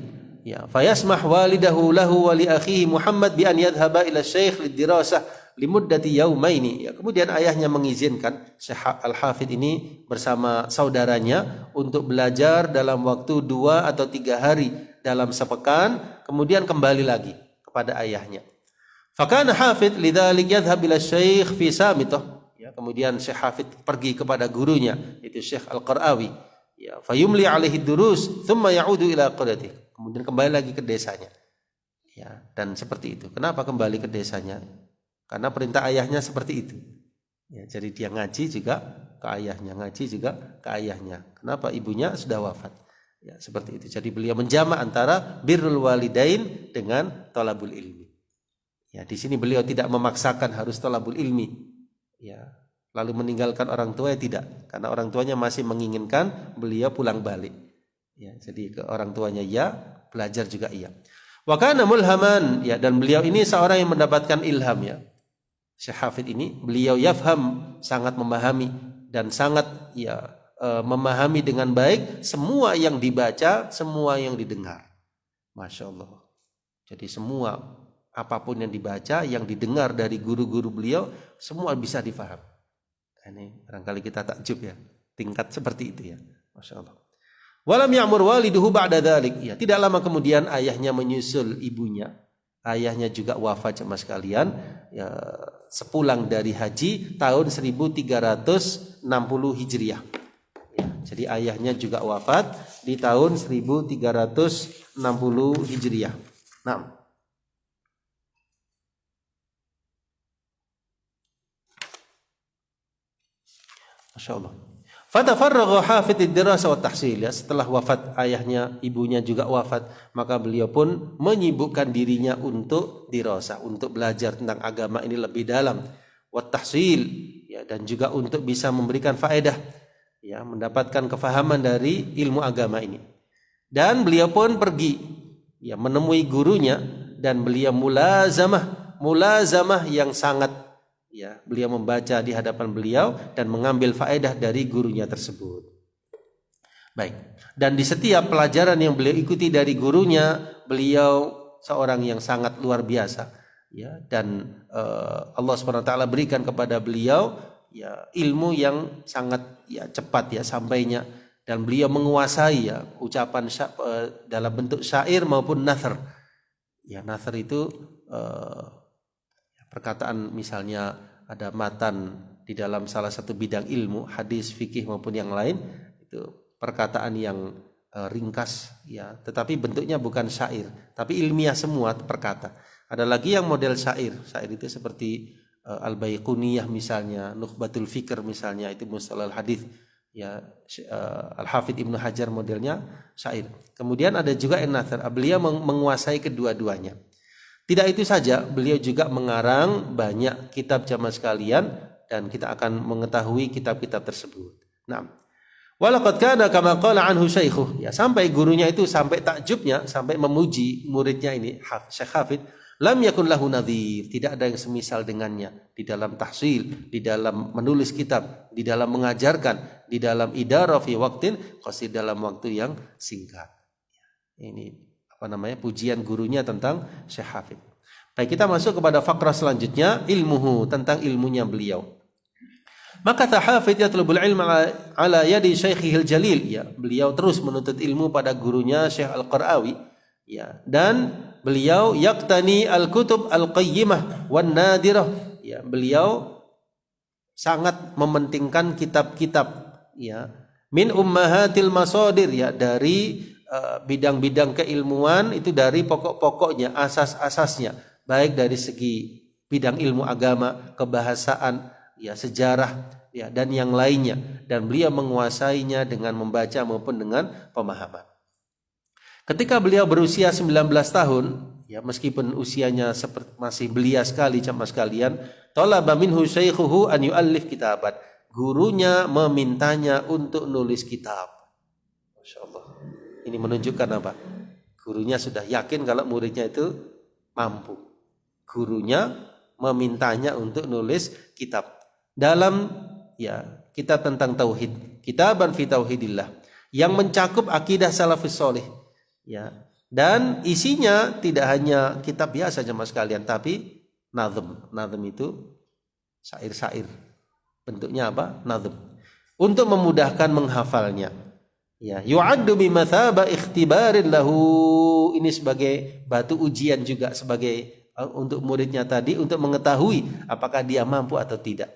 Speaker 1: Ya, fayasmah walidahu lahu wa li akhihi Muhammad bi an yadhhaba ila syekh lidirasah limuddati yaumaini. Ya, kemudian ayahnya mengizinkan Syekh Al-Hafid ini bersama saudaranya untuk belajar dalam waktu 2 atau 3 hari dalam sepekan, kemudian kembali lagi kepada ayahnya. Fakana Hafid lidzalik yadhhab ila syekh fi Samitah. Ya, kemudian Syekh Hafid pergi kepada gurunya itu Syekh Al-Qara'awi. Ya, fayumli alaihi durus thumma ya'udu ila qaryatihi. Kemudian kembali lagi ke desanya. Ya, dan seperti itu. Kenapa kembali ke desanya? Karena perintah ayahnya seperti itu. Ya, jadi dia ngaji juga ke ayahnya, ngaji juga ke ayahnya. Kenapa? Ibunya sudah wafat. Ya, seperti itu. Jadi beliau menjamak antara birrul walidain dengan thalabul ilmi. Ya, di sini beliau tidak memaksakan harus thalabul ilmi. Ya, lalu meninggalkan orang tua tidak, karena orang tuanya masih menginginkan beliau pulang balik. Ya, jadi ke orang tuanya ya, belajar juga iya. Wa kana mulhaman, ya, dan beliau ini seorang yang mendapatkan ilham ya. Syekh Hafid ini beliau yafham, sangat memahami dan sangat ya memahami dengan baik semua yang dibaca, semua yang didengar. Masya Allah. Jadi semua apapun yang dibaca, yang didengar dari guru-guru beliau, semua bisa difaham. Ini barangkali kita takjub ya, tingkat seperti itu ya. Masya Allah. Walam ya'mur waliduhu ba'da dzalik. Ya, tidak lama kemudian ayahnya menyusul ibunya. Ayahnya juga wafat jemaah sekalian. Ya, sepulang dari haji tahun 1360 Hijriah. Ya, jadi ayahnya juga wafat di tahun 1360 Hijriah. Nah. Masya Allah. Fatafarragha hafidh ad-dirasa wa tahsil, ya, setelah wafat ayahnya, ibunya juga wafat, maka beliau pun menyibukkan dirinya untuk dirasa, untuk belajar tentang agama ini lebih dalam, wa tahsil, ya, dan juga untuk bisa memberikan faedah, ya, mendapatkan kefahaman dari ilmu agama ini. Dan beliau pun pergi, ya, menemui gurunya, dan beliau mulazamah yang sangat, ya, beliau membaca di hadapan beliau dan mengambil faedah dari gurunya tersebut. Baik. Dan di setiap pelajaran yang beliau ikuti dari gurunya, beliau seorang yang sangat luar biasa, ya, dan Allah SWT berikan kepada beliau, ya, ilmu yang sangat, ya, cepat, ya, sampainya, dan beliau menguasai, ya, ucapan dalam bentuk syair maupun nathar. Ya, nathar itu perkataan, misalnya ada matan di dalam salah satu bidang ilmu, hadis, fikih maupun yang lain, itu perkataan yang ringkas, ya, tetapi bentuknya bukan syair, tapi ilmiah semua perkata. Ada lagi yang model syair. Syair itu seperti Al-Baiquniyah misalnya, Nukhbatul Fikr misalnya, itu mustalah hadis, ya, Al-Hafidh Ibnu Hajar modelnya syair. Kemudian ada juga an-nathar. Beliau menguasai kedua-duanya. Tidak itu saja, beliau juga mengarang banyak kitab jamaah sekalian, dan kita akan mengetahui kitab-kitab tersebut. Nah, walaqad kana kama qala anhu syaikhuh, ya, sampai gurunya itu sampai takjubnya, sampai memuji muridnya ini, Syekh Hafidh, lam yakun lahu nadhir, tidak ada yang semisal dengannya di dalam tahsil, di dalam menulis kitab, di dalam mengajarkan, di dalam idarah fi waqtin qasir, dalam waktu yang singkat. Ini pujian gurunya tentang Syekh Hafidh. Baik, kita masuk kepada fakrah selanjutnya, ilmuhu, tentang ilmunya beliau. Maka Hafidh yatlubul ilma ala yadi syaikhihil jalil, ya, beliau terus menuntut ilmu pada gurunya Syekh Al-Qara'awi, ya, dan beliau yaqtani al-kutub al-qayyimah wan nadirah, ya, beliau sangat mementingkan kitab-kitab, ya, min ummahatil masadir, ya, dari bidang-bidang keilmuan itu, dari pokok-pokoknya, asas-asasnya, baik dari segi bidang ilmu agama, kebahasaan, ya, sejarah, ya, dan yang lainnya, dan beliau menguasainya dengan membaca maupun dengan pemahaman. Ketika beliau berusia 19 tahun, ya, meskipun usianya masih belia sekali jamaah sekalian, talaba minhu syaikhuhu an yu'allif kitaban, gurunya memintanya untuk nulis kitab. Masyaallah. Ini menunjukkan apa? Gurunya sudah yakin kalau muridnya itu mampu. Gurunya memintanya untuk nulis kitab dalam, ya, kitab tentang tauhid, kitaban fi tauhidillah, yang mencakup akidah salafus saleh, ya, dan isinya tidak hanya kitab biasa jemaah sekalian, tapi nazm. Nazm itu syair-syair. Bentuknya apa? Nazm. Untuk memudahkan menghafalnya. Ya, yu'addu bimathaba ikhtibarin lahu, ini sebagai batu ujian juga, sebagai untuk muridnya tadi, untuk mengetahui apakah dia mampu atau tidak.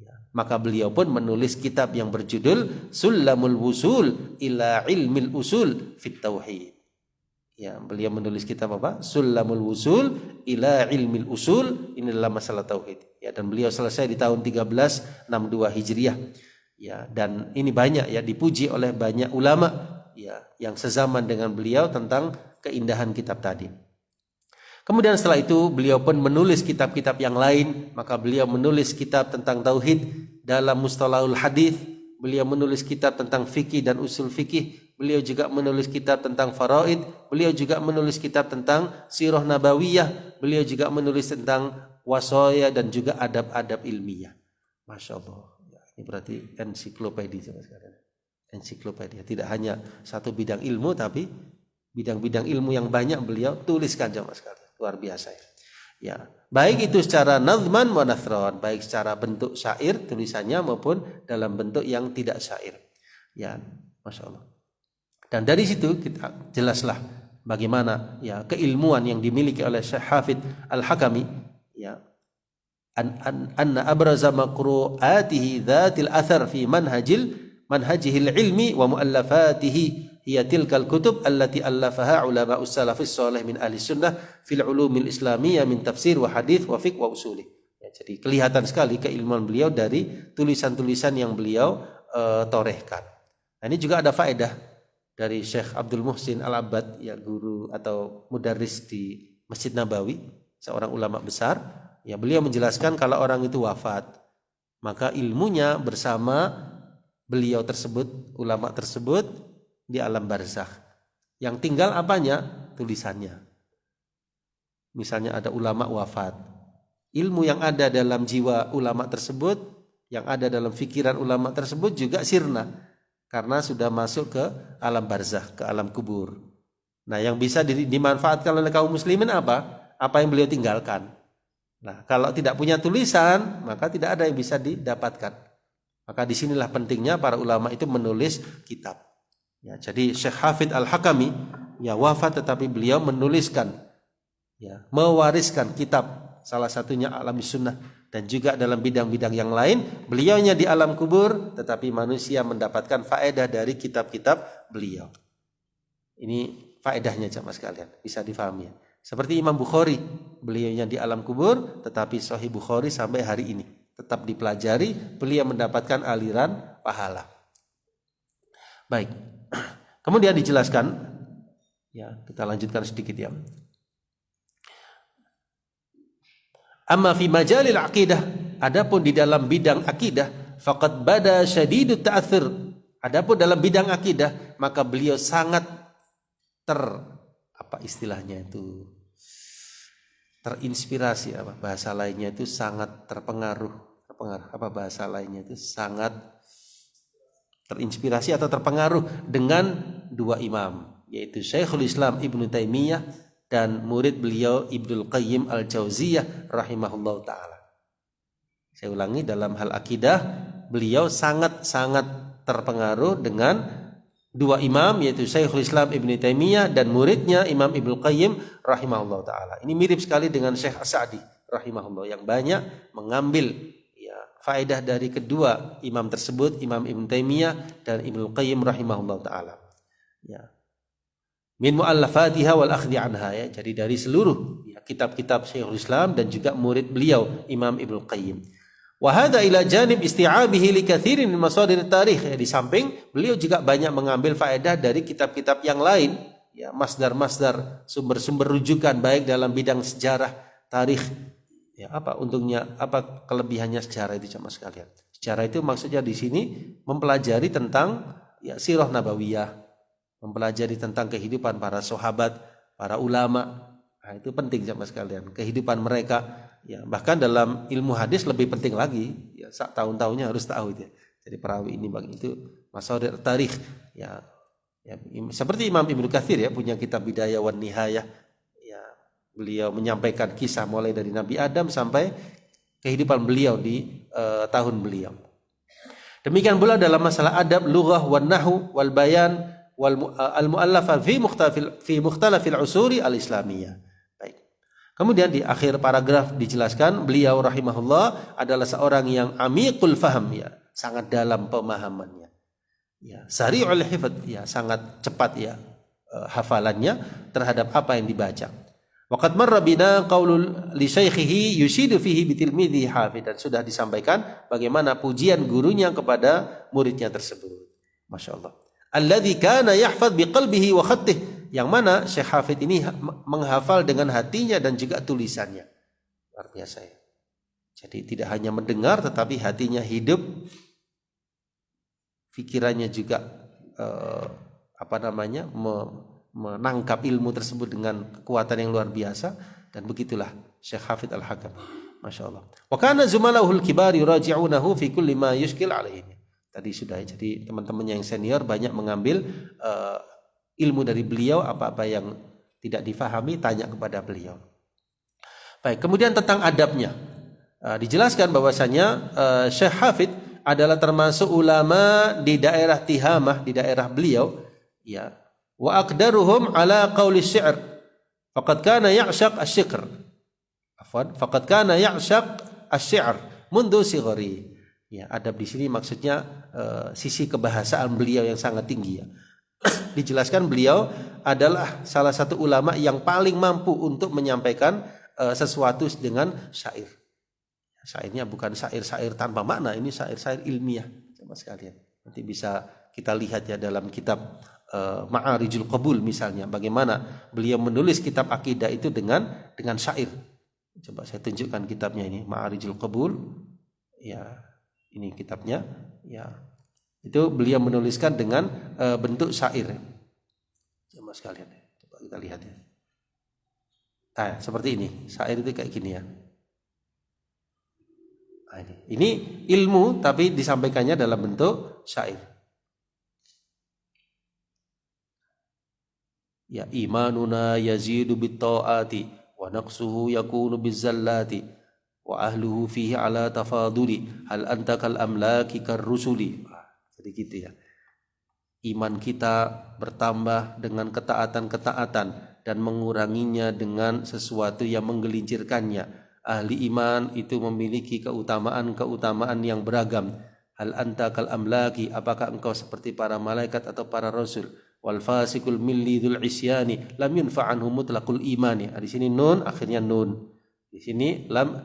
Speaker 1: Ya, maka beliau pun menulis kitab yang berjudul Sulamul Wusul ila Ilmil Usul fit Tauhid. Ya, beliau menulis kitab apa? Sulamul Wusul ila Ilmil Usul, ini adalah masalah tauhid. Ya, dan beliau selesai di tahun 1362 Hijriah. Ya, dan ini banyak, ya, dipuji oleh banyak ulama, ya, yang sezaman dengan beliau tentang keindahan kitab tadi. Kemudian setelah itu beliau pun menulis kitab-kitab yang lain. Maka beliau menulis kitab tentang tauhid dalam mustalahul hadis, beliau menulis kitab tentang fikih dan usul fikih, beliau juga menulis kitab tentang faraid, beliau juga menulis kitab tentang sirah nabawiyah, beliau juga menulis tentang wasaya dan juga adab-adab ilmiah. Masya Allah. Ini berarti ensiklopedia, ensiklopedia. Tidak hanya satu bidang ilmu, tapi bidang-bidang ilmu yang banyak beliau tuliskan jamaah sekalian. Luar biasa, ya. Ya, baik itu secara nazman wa nathron, baik secara bentuk syair tulisannya maupun dalam bentuk yang tidak syair. Ya, Masya Allah. Dan dari situ kita jelaslah bagaimana, ya, keilmuan yang dimiliki oleh Syekh Hafidh Al-Hakami, ya, anna abraza maqru'atihi dzatil athar fi manhajihil ilmi wa muallafatihi hiya tilkal kutub allati allafaha ulama salafus salih min ahli sunnah fil ulumil islamiyah min tafsir wa hadith wa fiqh wa usuli. Ya, jadi kelihatan sekali keilmuan beliau dari tulisan-tulisan yang beliau torehkan. Nah, ini juga ada faedah dari Syekh Abdul Muhsin Al-Abbad, ya guru atau mudarris di Masjid Nabawi, seorang ulama besar. Ya, beliau menjelaskan kalau orang itu wafat, maka ilmunya bersama beliau tersebut, ulama tersebut di alam barzakh. Yang tinggal apanya? Tulisannya. Misalnya ada ulama wafat, ilmu yang ada dalam jiwa ulama tersebut, yang ada dalam pikiran ulama tersebut juga sirna. Karena sudah masuk ke alam barzakh, ke alam kubur. Nah, yang bisa dimanfaatkan oleh kaum muslimin apa? Apa yang beliau tinggalkan. Nah, kalau tidak punya tulisan, maka tidak ada yang bisa didapatkan. Maka disinilah pentingnya para ulama itu menulis kitab. Ya, jadi Syekh Hafidz Al-Hakami ya wafat, tetapi beliau menuliskan, ya, mewariskan kitab, salah satunya A'lamus Sunnah, dan juga dalam bidang-bidang yang lain. Beliaunya di alam kubur, tetapi manusia mendapatkan faedah dari kitab-kitab beliau. Ini faedahnya jamaah sekalian, bisa difahami ya. Seperti Imam Bukhari, beliaunya di alam kubur, tetapi Sahih Bukhari sampai hari ini tetap dipelajari, beliau mendapatkan aliran pahala. Baik, kemudian dijelaskan, ya kita lanjutkan sedikit ya. Amma fi majalil aqidah, adapun di dalam bidang akidah, faqad bada syadidut ta'athur. Adapun dalam bidang akidah, maka beliau sangat terinspirasi, bahasa lainnya itu sangat terpengaruh, bahasa lainnya itu sangat terinspirasi atau terpengaruh dengan dua imam, yaitu Syekhul Islam Ibnu Taimiyah dan murid beliau Ibnul Qayyim Al-Jauziyah rahimahullah ta'ala. Saya ulangi, dalam hal akidah beliau sangat-sangat terpengaruh dengan dua imam, yaitu Syekhul Islam Ibnu Taimiyah dan muridnya Imam Ibnul Qayyim rahimahullah ta'ala. Ini mirip sekali dengan Syekh As-Sa'di rahimahullah, yang banyak mengambil ya faedah dari kedua imam tersebut, Imam Ibnu Taimiyah dan Ibnul Qayyim rahimahullah ta'ala. Ya, min mu'allafatiha wal akhdi anha, ya. Jadi dari seluruh ya, kitab-kitab Syekhul Islam dan juga murid beliau Imam Ibnul Qayyim. Wa hadza ila janib isti'abihi li katsirin min masadir tarikh, ya, di samping beliau juga banyak mengambil faedah dari kitab-kitab yang lain, ya, masdar-masdar, sumber-sumber rujukan baik dalam bidang sejarah, tarikh. Ya, apa untungnya, apa kelebihannya sejarah itu jamaah sekalian? Sejarah itu maksudnya di sini mempelajari tentang ya sirah nabawiyah, mempelajari tentang kehidupan para sahabat, para ulama. Nah, itu penting jamaah sekalian, kehidupan mereka. Ya, bahkan dalam ilmu hadis lebih penting lagi. Ya, tahun-tahunnya harus tahu itu. Ya. Jadi perawi ini bang itu masadir tarikh. Ya, seperti Imam Ibnu Katsir ya punya kitab Bidayah wan Nihayah. Ya, beliau menyampaikan kisah mulai dari Nabi Adam sampai kehidupan beliau di tahun beliau. Demikian pula dalam masalah adab, lughah, wan nahwu, wal bayan, al-mu'allafa fi mukhtalafil usuri al-islamiyah. Baik. Kemudian di akhir paragraf dijelaskan beliau rahimahullah adalah seorang yang amiqul faham, ya, sangat dalam pemahamannya. Ya, sari'ul hifdz, ya, sangat cepat ya hafalannya terhadap apa yang dibaca. Waqad marra bina qaulul li syaikhihi yusidu fihi bitilmidhi hafid, dan sudah disampaikan bagaimana pujian gurunya kepada muridnya tersebut. Masya Allah. Alladzi kana yahfadz biqalbihi wa khattih, yang mana Syekh Hafidz ini menghafal dengan hatinya dan juga tulisannya. Luar biasa ya. Jadi tidak hanya mendengar tetapi hatinya hidup, pikirannya juga menangkap ilmu tersebut dengan kekuatan yang luar biasa, dan begitulah Syekh Hafidz Al-Hakam. Masya Allah. Wa kana zumalahul kibar yuraji'unahu fi kulli ma yushkil alaihi. Tadi sudah, jadi teman-teman yang senior banyak mengambil ilmu dari beliau, apa-apa yang tidak difahami tanya kepada beliau. Baik, kemudian tentang adabnya dijelaskan bahwasanya Syekh Hafidz adalah termasuk ulama di daerah Tihamah, di daerah beliau, ya. Wa aqdaruhum ala qauli syi'r. Faqad kana ya'shaq asy-syi'r. Faqad kana ya'shaq asy-syi'r mundu sighari. Ya, adab di sini maksudnya sisi kebahasaan beliau yang sangat tinggi ya. Dijelaskan beliau adalah salah satu ulama yang paling mampu untuk menyampaikan sesuatu dengan syair. Syairnya bukan syair-syair tanpa makna, ini syair-syair ilmiah sama sekalian. Nanti bisa kita lihat ya dalam kitab Ma'arijul Qabul misalnya, bagaimana beliau menulis kitab akidah itu dengan syair. Coba saya tunjukkan kitabnya ini, Ma'arijul Qabul. Ya, ini kitabnya. Ya, itu beliau menuliskan dengan bentuk syair. Coba sekalian, coba kita lihat ya. Seperti ini, syair itu kayak gini ya. Ini ilmu tapi disampaikannya dalam bentuk syair. Ya, imanuna yazidu bitta'ati wa naqsuhu yakunu bizzallati wa ahluhu fihi ala tafaduli hal anta kal amlaki karrusuli. Jadi gitu ya. Iman kita bertambah dengan ketaatan-ketaatan dan menguranginya dengan sesuatu yang menggelincirkannya. Ahli iman itu memiliki keutamaan yang beragam. Hal anta kal amlaki, apakah engkau seperti para malaikat atau para rasul? Wal fasikul milli dzul isyani lam yunfa' anhu mutlaqul imani. Di sini nun, akhirnya nun. Di sini lam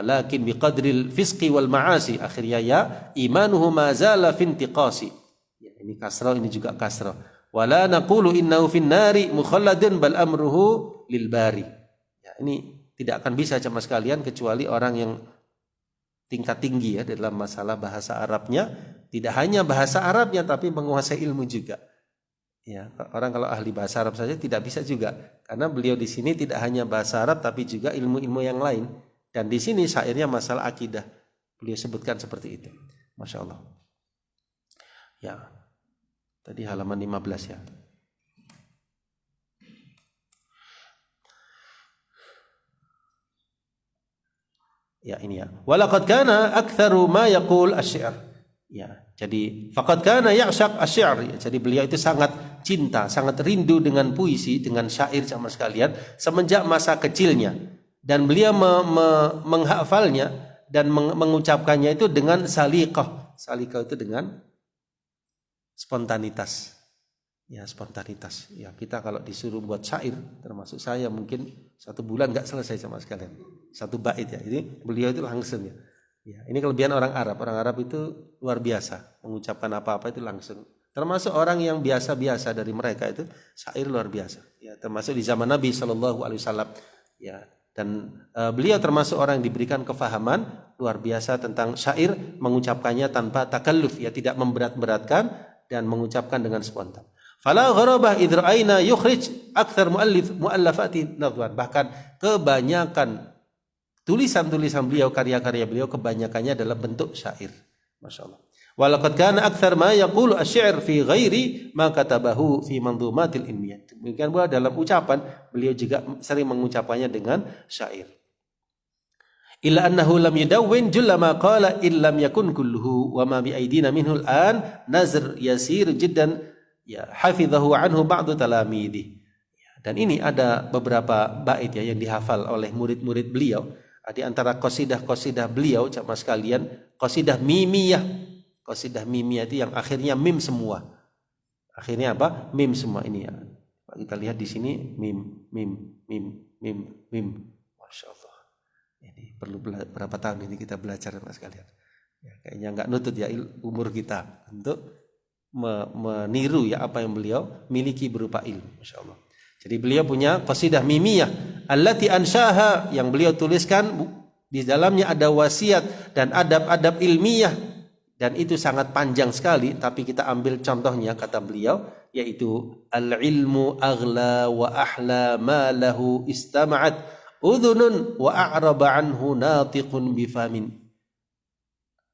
Speaker 1: lakin biqadril fisqi wal ma'asi, akhirnya ya, imanuhu ma zala fi intiqasi. Ya, ini kasrah, ini juga kasrah. Wala naqulu innahu fin nari mukhalladun bal amruhu lil bari. Ya, ini tidak akan bisa sama sekalian kecuali orang yang tingkat tinggi ya dalam masalah bahasa Arabnya, tidak hanya bahasa Arabnya tapi menguasai ilmu juga. Ya, orang kalau ahli bahasa Arab saja tidak bisa juga, karena beliau di sini tidak hanya bahasa Arab tapi juga ilmu-ilmu yang lain. Dan di sini syairnya masalah akidah. Beliau sebutkan seperti itu. Masya Allah. Ya. Tadi halaman 15 ya. Ya, ini ya. Walaqad kana aktsaru ma yaqul asy-syi'r. Ya, jadi faqad kana ya'shaq asy-syi'r. Ya, jadi beliau itu sangat cinta, sangat rindu dengan puisi, dengan syair sama sekalian semenjak masa kecilnya, dan beliau menghafalnya dan mengucapkannya itu dengan saliqah. Saliqah itu dengan spontanitas. Ya, spontanitas. Ya, kita kalau disuruh buat syair, termasuk saya mungkin 1 bulan nggak selesai sama sekalian. 1 bait ya. Ini beliau itu langsung ya. Ya, ini kelebihan orang Arab. Orang Arab itu luar biasa, mengucapkan apa-apa itu langsung. Termasuk orang yang biasa-biasa dari mereka itu syair luar biasa. Ya, termasuk di zaman Nabi Shallallahu Alaihi Wasallam. Ya, dan beliau termasuk orang yang diberikan kefahaman luar biasa tentang syair, mengucapkannya tanpa takalluf, ya, tidak memberat-beratkan dan mengucapkan dengan spontan. Fala gharabah idh ra'ayna yukhrij akthar muallafati nadwan. Bahkan kebanyakan tulisan-tulisan beliau, karya-karya beliau kebanyakannya adalah bentuk syair. Masya Allah. Walaqad kana akthar ma yaqulu asy-syi'r fi ghairi ma katabahu fi manzumatil ilmiyah. Demikian pula dalam ucapan beliau juga sering mengucapkannya dengan syair. Illa annahu lam yudawwin julla ma qala illam yakun kulluhu wa ma bi aidina minhu al-an nazr yasir jiddan ya hafizahu anhu ba'du talamidhi. Dan ini ada beberapa bait ya yang dihafal oleh murid-murid beliau. Di antara qasidah-qasidah beliau sama sekalian, qasidah mimiyah. Qasidah mimiyah itu yang akhirnya mim semua. Akhirnya apa? Mim semua ini ya. Kita lihat di sini mim. Masya Allah. Ini perlu berapa tahun ini kita belajar sama sekalian. Ya, kayaknya nggak nutut ya umur kita untuk meniru ya apa yang beliau miliki berupa ilmu. Masya Allah. Jadi beliau punya qasidah mimiyah allati ansyaha, yang beliau tuliskan di dalamnya ada wasiat dan adab-adab ilmiah, dan itu sangat panjang sekali, tapi kita ambil contohnya kata beliau, yaitu al-ilmu aghla wa ahla ma lahu istama'at udhunun wa a'raba anhu natiqun bifamin.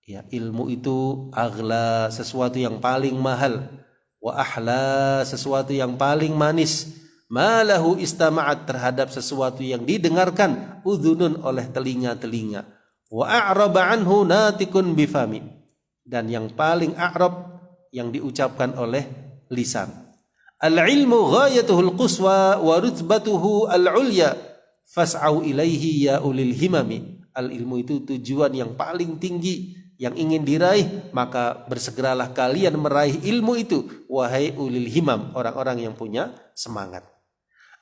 Speaker 1: Ya, ilmu itu aghla, sesuatu yang paling mahal, wa ahla, sesuatu yang paling manis, malahu istama'at, terhadap sesuatu yang didengarkan udhunun oleh telinga-telinga, wa a'raba anhu natikun bifami, dan yang paling a'rab yang diucapkan oleh lisan. Al-ilmu ghayatuhul quswa wa rutbatuhu al-ulya fas'au ilaihi ya ulil himami. Al-ilmu itu tujuan yang paling tinggi yang ingin diraih, maka bersegeralah kalian meraih ilmu itu, wahai ulil himam, orang-orang yang punya semangat.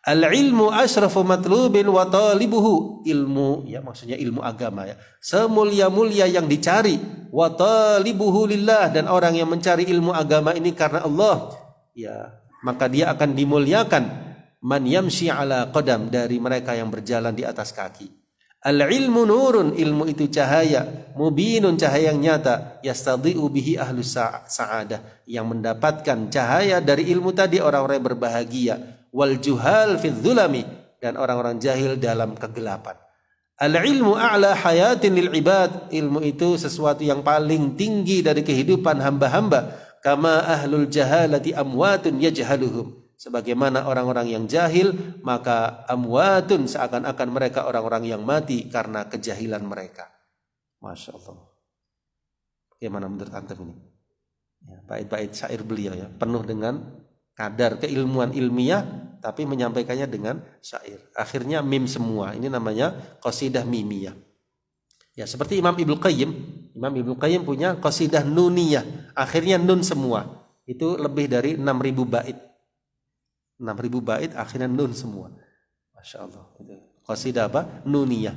Speaker 1: Al-ilmu asyrafu matlubin wa talibuhu. Ilmu, ya maksudnya ilmu agama ya. Semulia-mulia yang dicari. Wa talibuhu lillah, dan orang yang mencari ilmu agama ini karena Allah, ya, maka dia akan dimuliakan. Man yamshi ala qadam, dari mereka yang berjalan di atas kaki. Al-ilmu nurun, ilmu itu cahaya, mubinun, cahaya yang nyata, yastadhi'u bihi ahlus sa'adah, yang mendapatkan cahaya dari ilmu tadi orang-orang yang berbahagia. Wal juhal fi dzulami, dan orang-orang jahil dalam kegelapan. Al-ilmu a'la hayatin lil ibad, ilmu itu sesuatu yang paling tinggi dari kehidupan hamba-hamba. Kama ahlul jahalati amwatun yajhaluhum, sebagaimana orang-orang yang jahil, maka amwatun, seakan-akan mereka orang-orang yang mati karena kejahilan mereka. Masya Allah. Bagaimana menurut antum ini? Ya, bait-bait syair beliau ya, penuh dengan kadar keilmuan ilmiah, tapi menyampaikannya dengan syair. Akhirnya mim semua. Ini namanya qasidah mimiyah. Ya, seperti Imam Ibnu Qayyim. Imam Ibnu Qayyim punya qasidah nuniyah. Akhirnya nun semua. Itu lebih dari 6.000 bait. 6.000 bait akhirnya nun semua. Masya Allah. Qasidah apa? Nuniyah.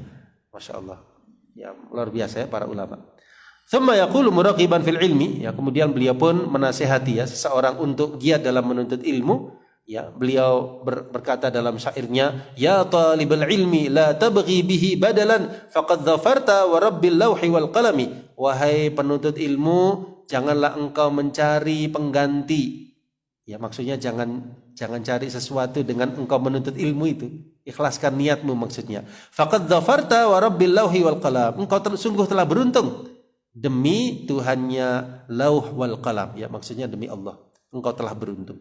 Speaker 1: Masya Allah. Ya, luar biasa ya para ulama. Thumma yaqulu muraqiban fil ilmi, ya, kemudian beliau pun menasihati ya seseorang untuk giat dalam menuntut ilmu. Ya, beliau berkata dalam syairnya, ya talibal ilmi la tabghi bihi badalan faqad dhafarta wa rabbil lawhi wal qalami. Wahai penuntut ilmu, janganlah engkau mencari pengganti. Ya, maksudnya jangan cari sesuatu dengan engkau menuntut ilmu itu. Ikhlaskan niatmu maksudnya. Faqad dhafarta wa rabbil lawhi wal qalam. Engkau sungguh telah beruntung demi Tuhannya lauh wal qalam, ya maksudnya demi Allah, engkau telah beruntung.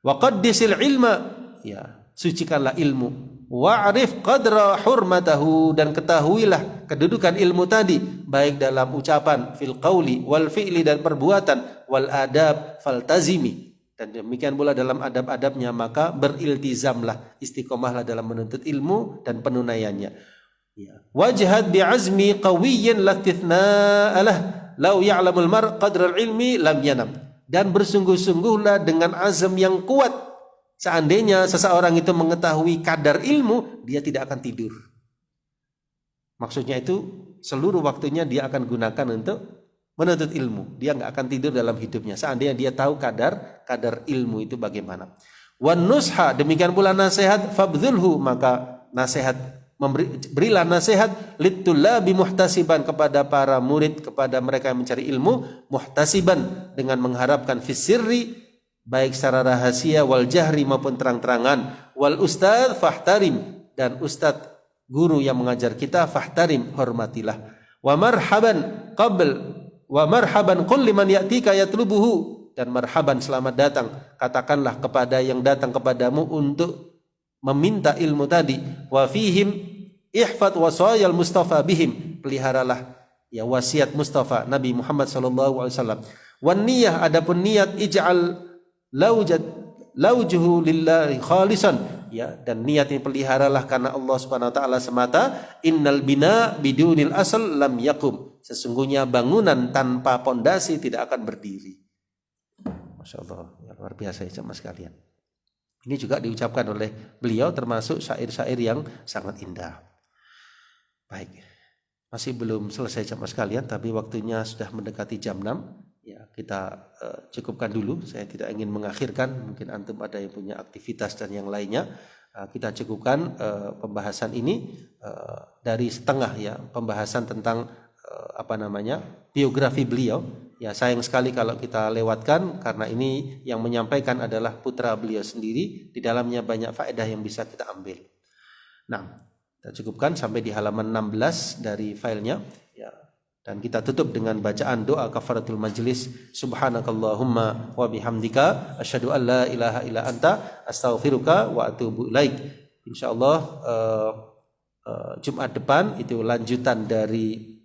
Speaker 1: Wa qaddisil ilma, ya sucikanlah ilmu. Wa'rif qadra hurmatahu, dan ketahuilah kedudukan ilmu tadi, baik dalam ucapan, fil qauli wal fi'li, dan perbuatan, wal adab faltazimi, dan demikian pula dalam adab-adabnya, maka beriltizamlah, istiqomahlah dalam menuntut ilmu dan penunaiannya. Ya. Wajhad bi'azmi qawiyyin latithna'alah law ya'lamul mar qadral ilmi lam yanam, dan bersungguh-sungguhlah dengan azam yang kuat, seandainya seseorang itu mengetahui kadar ilmu, dia tidak akan tidur. Maksudnya itu seluruh waktunya dia akan gunakan untuk menuntut ilmu. Dia nggak akan tidur dalam hidupnya seandainya dia tahu kadar ilmu itu bagaimana. Wan nusha, demikian pula nasihat, fabdzulhu, maka nasihat, berilah nasihat, littullabi muhtasiban, kepada para murid, kepada mereka yang mencari ilmu, muhtasiban, dengan mengharapkan fisirri, baik secara rahasia, wal jahri, maupun terang-terangan, wal ustadz fahtarim, dan ustadz guru yang mengajar kita, fahtarim, hormatilah. Wa marhaban qul liman ya'tika yatlubuhu, dan marhaban, selamat datang, katakanlah kepada yang datang kepadamu untuk meminta ilmu tadi. Wa fihim ihfad wasayal Mustafa bihim, peliharalah ya wasiat Mustafa Nabi Muhammad sallallahu alaihi wasallam. Wan niyah, adapun niat, ij'al laujuhu lillahi khalisan, ya, dan niat ini peliharalah karena Allah Subhanahu wa taala semata. Innal bina bidunil asal lam yakum, sesungguhnya bangunan tanpa pondasi tidak akan berdiri. Masya Allah, ya, luar biasa ya jemaah sekalian. Ini juga diucapkan oleh beliau, termasuk syair-syair yang sangat indah. Baik, masih belum selesai jemaah sekalian, tapi waktunya sudah mendekati jam 6. Ya, kita cukupkan dulu. Saya tidak ingin mengakhirkan. Mungkin antum ada yang punya aktivitas dan yang lainnya. Kita cukupkan pembahasan ini dari setengah, ya, pembahasan tentang biografi beliau. Ya, sayang sekali kalau kita lewatkan, karena ini yang menyampaikan adalah putra beliau sendiri. Di dalamnya banyak faedah yang bisa kita ambil. Nah, kita cukupkan sampai di halaman 16 dari filenya, ya. Dan kita tutup dengan bacaan doa kafaratul majlis. Subhanakallahumma wa bihamdika asyhadu an la ilaha illa anta astaghfiruka wa atubu ilaik. Insyaallah Jumat depan itu lanjutan dari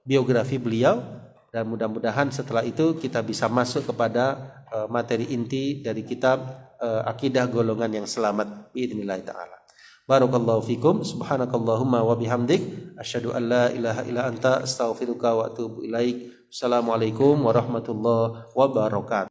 Speaker 1: biografi beliau, dan mudah-mudahan setelah itu kita bisa masuk kepada materi inti dari kitab Akidah Golongan yang Selamat biidznillah taala. Barakallahu fikum. Subhanakallahumma wa bihamdik asyhadu an la ilaha illa anta astaghfiruka wa atubu ilaik. Assalamualaikum warahmatullahi wabarakatuh.